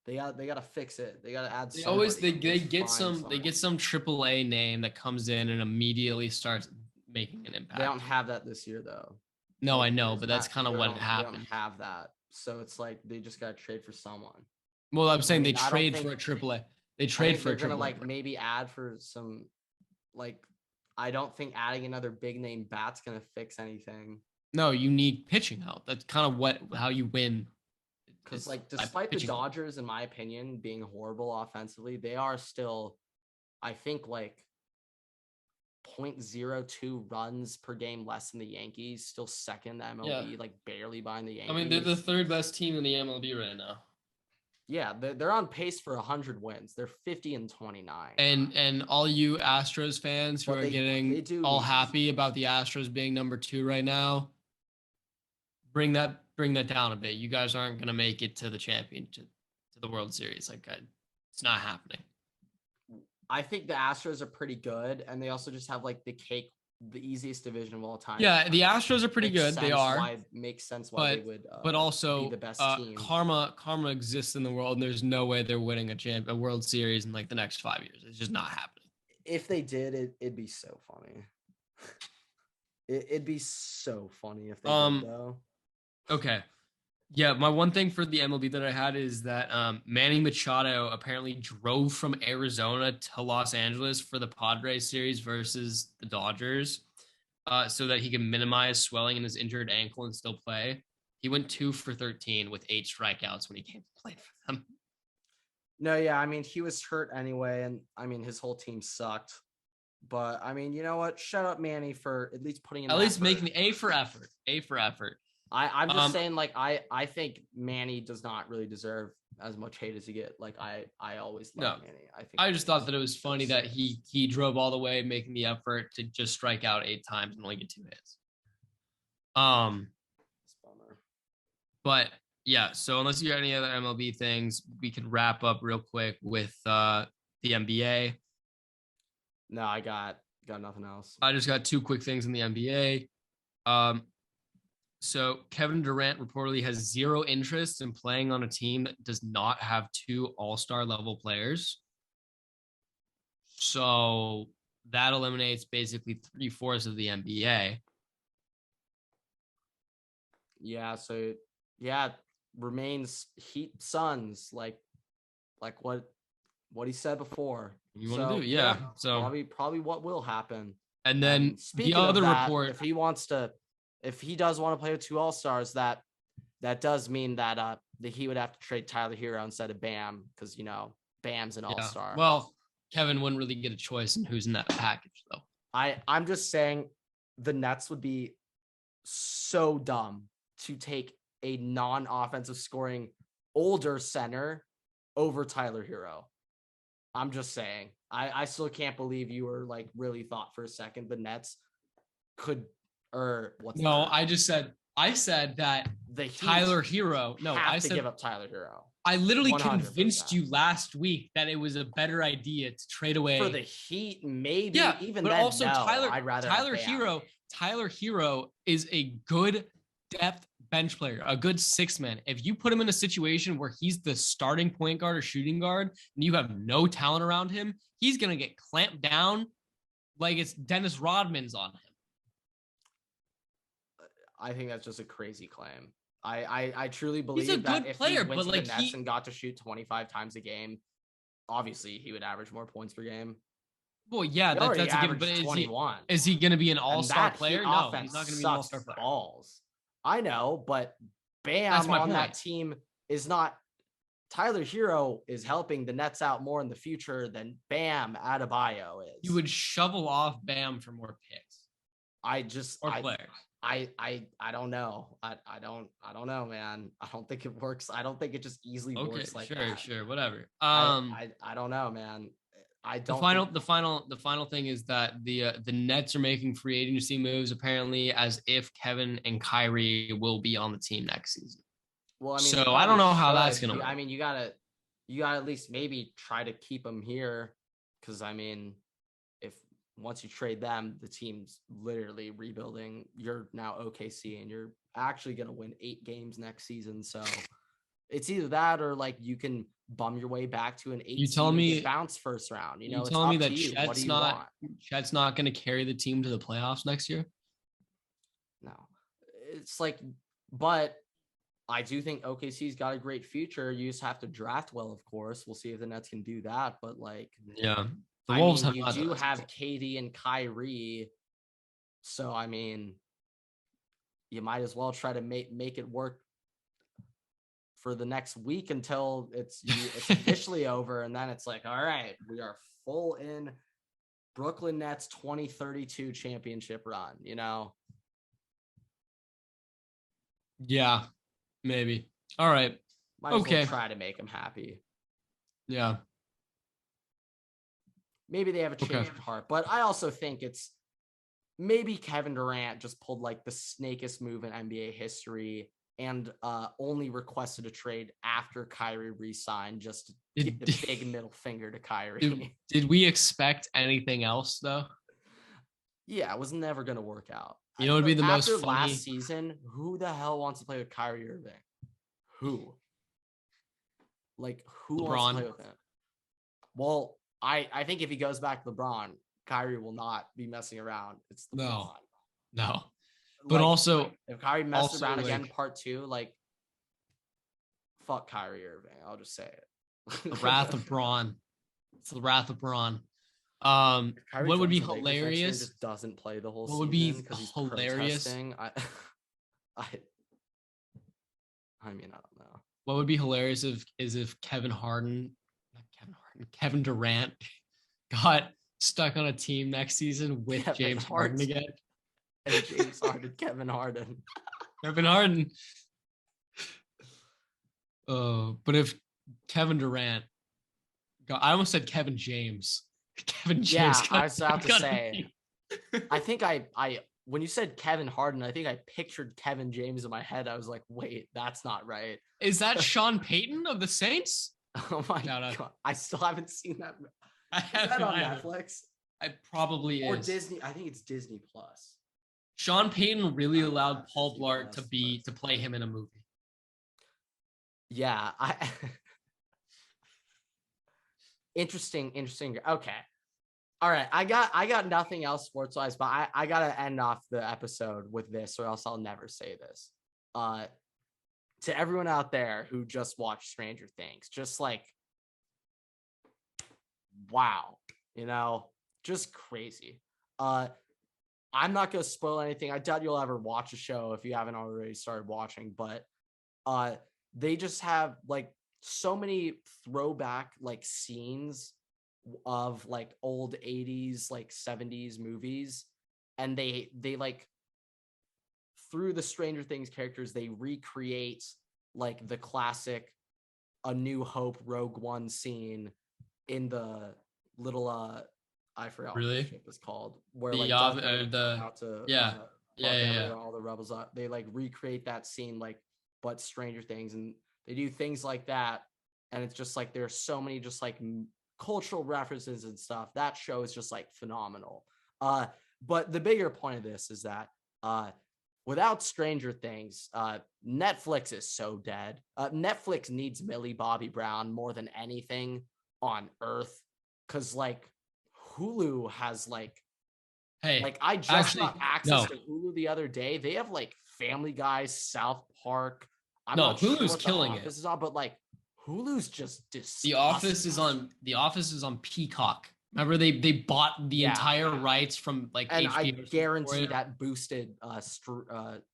they got to fix it. They got to add. They get some AAA name that comes in and immediately starts making an impact. They don't have that this year though. No, I know, but that's kind of what happened. They don't have that, so it's they just got to trade for someone. Well, I'm saying they trade for a AAA. They trade for a AAA. They're gonna maybe add for some I don't think adding another big name bat's gonna fix anything. No, you need pitching help. That's kind of how you win. Because despite the Dodgers, in my opinion, being horrible offensively, they are still, I think, 0.02 runs per game less than the Yankees. Still second in the MLB, barely behind the Yankees. I mean, they're the 3rd best team in the MLB right now. Yeah, they're on pace for 100 wins. They're 50-29. And all you Astros fans who But are getting all happy about the Astros being number 2 right now, bring that down a bit. You guys aren't going to make it to the championship, to the World Series. Like, it's not happening. I think the Astros are pretty good, and they also just have like the easiest division of all time. Yeah, the Astros are pretty good. They are. Makes sense why they would. But also, be the best team. Karma exists in the world, and there's no way they're winning a World Series in like the next 5 years. It's just not happening. If they did, it'd be so funny. It'd be so funny if they did, though. Okay. Yeah, my one thing for the MLB that I had is that Manny Machado apparently drove from Arizona to Los Angeles for the Padres series versus the Dodgers, so that he can minimize swelling in his injured ankle and still play. He went 2 for 13 with 8 strikeouts when he came to play for them. No, yeah, I mean, he was hurt anyway, and I mean, his whole team sucked. But I mean, you know what? Shut up, Manny, for at least putting in making A for effort. I'm just saying, like, I think Manny does not really deserve as much hate as he get. Like, I always love Manny. I just thought that it was funny that he drove all the way, making the effort to just strike out 8 times and only get 2 hits. But yeah, so unless you got any other MLB things, we can wrap up real quick with the NBA. No, I got nothing else. I just got 2 quick things in the NBA. So Kevin Durant reportedly has 0 interest in playing on a team that does not have 2 all-star level players. So that eliminates basically 3/4 of the NBA. Yeah. So yeah, remains Heat Suns, like what he said before. You want to do, yeah. So probably what will happen. And then the other report, if he does want to play with 2 all-stars, that does mean that he would have to trade Tyler Hero instead of Bam, because Bam's an all-star. Well, Kevin wouldn't really get a choice in who's in that package, though. I'm just saying the Nets would be so dumb to take a non-offensive scoring older center over Tyler Hero. I'm just saying. I still can't believe you were like really thought for a second the Nets could, or what's no, I said that the Heat Tyler Hero. No, I said give up Tyler Hero. I literally 100%. Convinced you last week that it was a better idea to trade away for the Heat, maybe. Yeah, even but then, also no, Tyler Hero. Tyler Hero is a good depth bench player, a good 6-man. If you put him in a situation where he's the starting point guard or shooting guard and you have no talent around him, he's going to get clamped down like it's Dennis Rodman's on him. I think that's just a crazy claim. I truly believe he's a that good if player, he went but to like the Nets and got to shoot 25 times a game, obviously he would average more points per game. Well, yeah, that's a given. But is he going to be an all-star player? No, he's not going to be an all-star player. Balls. I know, but Bam on that team is not. Tyler Hero is helping the Nets out more in the future than Bam Adebayo is. You would shovel off Bam for more picks. Players. I don't know. I don't know, man. I don't think it works. I don't think it just easily works like that. Sure, whatever. I don't know, man. The final thing is that the Nets are making free agency moves apparently as if Kevin and Kyrie will be on the team next season. Well, I mean, so I don't know how that's gonna work. I mean, you gotta at least maybe try to keep them here, because I mean, if once you trade them, the team's literally rebuilding. You're now OKC, and you're actually gonna win 8 games next season. So it's either that or like you can bum your way back to an 8 seed bounce first round. You telling me that Chet's not going to carry the team to the playoffs next year? No, it's like, but I do think OKC's got a great future. You just have to draft well, of course. We'll see if the Nets can do that. But like, yeah, the Wolves have KD and Kyrie, so I mean, you might as well try to make it work for the next week until it's officially over, and then it's like, all right, we are full in Brooklyn Nets 2032 championship run. Yeah, maybe. All right. Might as well try to make him happy. Yeah. Maybe they have a change of heart, but I also think it's maybe Kevin Durant just pulled like the snakest move in NBA history and only requested a trade after Kyrie re-signed just to give the big middle finger to Kyrie. Did we expect anything else though? Yeah, it was never going to work out. You know, it would be the most after funny. Last season, who the hell wants to play with Kyrie Irving? Who? Like, who LeBron wants to play with him? Well, I think if he goes back to LeBron, Kyrie will not be messing around. It's LeBron. No. But like, also, if Kyrie messes around again, part 2, like, fuck Kyrie Irving. I'll just say it. The wrath of Braun. It's the wrath of Braun. What would be hilarious? Just doesn't play the whole season. What would be hilarious? I mean, I don't know. What would be hilarious if Kevin Durant got stuck on a team next season with James Harden again. And James Harden, Kevin Harden. Kevin Harden. But if Kevin Durant I almost said Kevin James. Kevin James. Yeah, I was about to say. I think I when you said Kevin Harden, I think I pictured Kevin James in my head. I was like, wait, that's not right. Is that Sean Payton of the Saints? Oh my God. I still haven't seen that. Is that on Netflix? It probably is. Or Disney. I think it's Disney Plus. Sean Payton really allowed Paul Blart to play him in a movie. Yeah. Interesting. Okay. All right. I got nothing else sports-wise, but I gotta end off the episode with this, or else I'll never say this. To everyone out there who just watched Stranger Things, just like, wow, just crazy. I'm not gonna spoil anything. I doubt you'll ever watch a show if you haven't already started watching, but they just have like so many throwback like scenes of like old 80s, like 70s movies, and they like through the Stranger Things characters, they recreate like the classic A New Hope Rogue One scene in the little I forgot what the ship was called, where all the rebels they like recreate that scene like but Stranger Things, and they do things like that, and it's just like there's so many just like cultural references and stuff. That show is just like phenomenal. But the bigger point of this is that without Stranger Things, Netflix is so dead. Netflix needs Millie Bobby Brown more than anything on earth, because like Hulu has like, I just got access to Hulu the other day. They have like Family Guy, South Park. Hulu's killing it. This is all, but like Hulu's just disgusting. The Office is on Peacock. Remember they bought the entire rights from like and HBO. I guarantee that boosted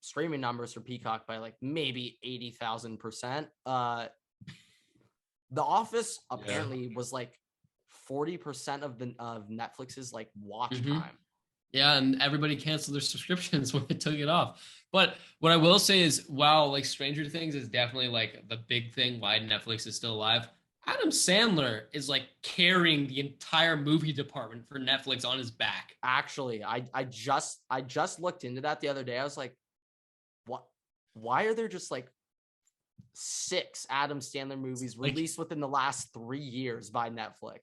streaming numbers for Peacock by like maybe 80,000%. The Office apparently was like 40% of Netflix's like watch time. Yeah, and everybody canceled their subscriptions when they took it off. But what I will say is, while like Stranger Things is definitely like the big thing why Netflix is still alive, Adam Sandler is like carrying the entire movie department for Netflix on his back. Actually, I just looked into that the other day. I was like, what? Why are there just like 6 Adam Sandler movies released within the last 3 years by Netflix?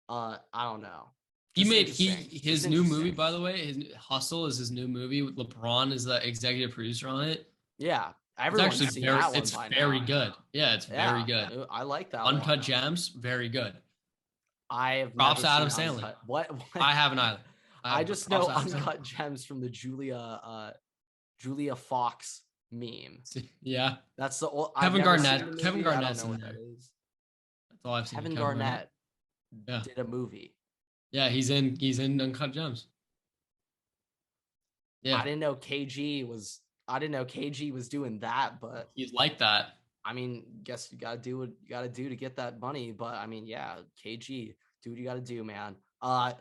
I don't know. His new movie, by the way, his Hustle is his new movie. LeBron is the executive producer on it. Yeah, everyone's seen that one. It's very good. Yeah, it's very good. I like that. Uncut Gems, very good. I have props to Adam Sandler. What? I haven't either. I just know Uncut Gems from the Julia Fox meme. Yeah, that's the old Kevin Garnett. Kevin Garnett's in there. That's all I've seen. Kevin Garnett did a movie. Yeah, he's in Uncut Gems. Yeah. I didn't know KG was doing that, but he's like that. I mean, guess you gotta do what you gotta do to get that money. But I mean, yeah, KG, do what you gotta do, man. You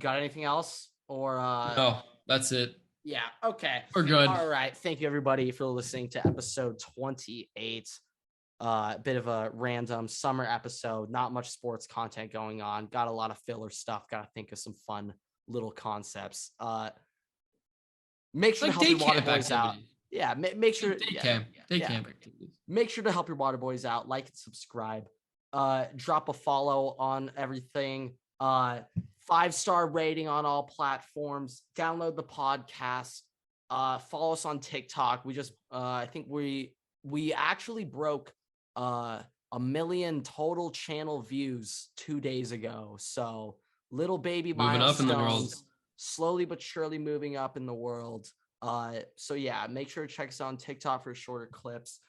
got anything else? Or no, that's it. Yeah, okay. We're good. All right. Thank you everybody for listening to episode 28. bit of a random summer episode. Not much sports content going on. Got a lot of filler stuff. Got to think of some fun little concepts. Make sure to help your water boys out. Yeah, make sure. Day camp activities. Make sure to help your water boys out. Like and subscribe. Drop a follow on everything. 5-star rating on all platforms. Download the podcast. Follow us on TikTok. We just I think we actually broke 1 million total channel views 2 days ago. So little baby moving up in the world, slowly but surely moving up in the world. So yeah, make sure to check us out on TikTok for shorter clips.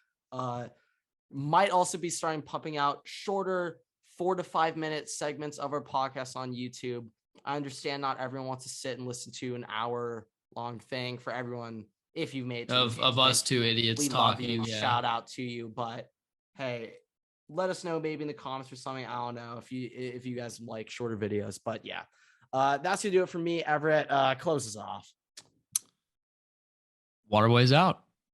Might also be starting pumping out shorter 4 to 5 minute segments of our podcast on YouTube. I understand not everyone wants to sit and listen to an hour long thing. For everyone, if you've made of us two idiots we talking, love you. Shout out to you. But hey, let us know maybe in the comments or something. I don't know if you guys like shorter videos. But yeah, that's gonna do it for me. Everett, closes off. Waterboys out.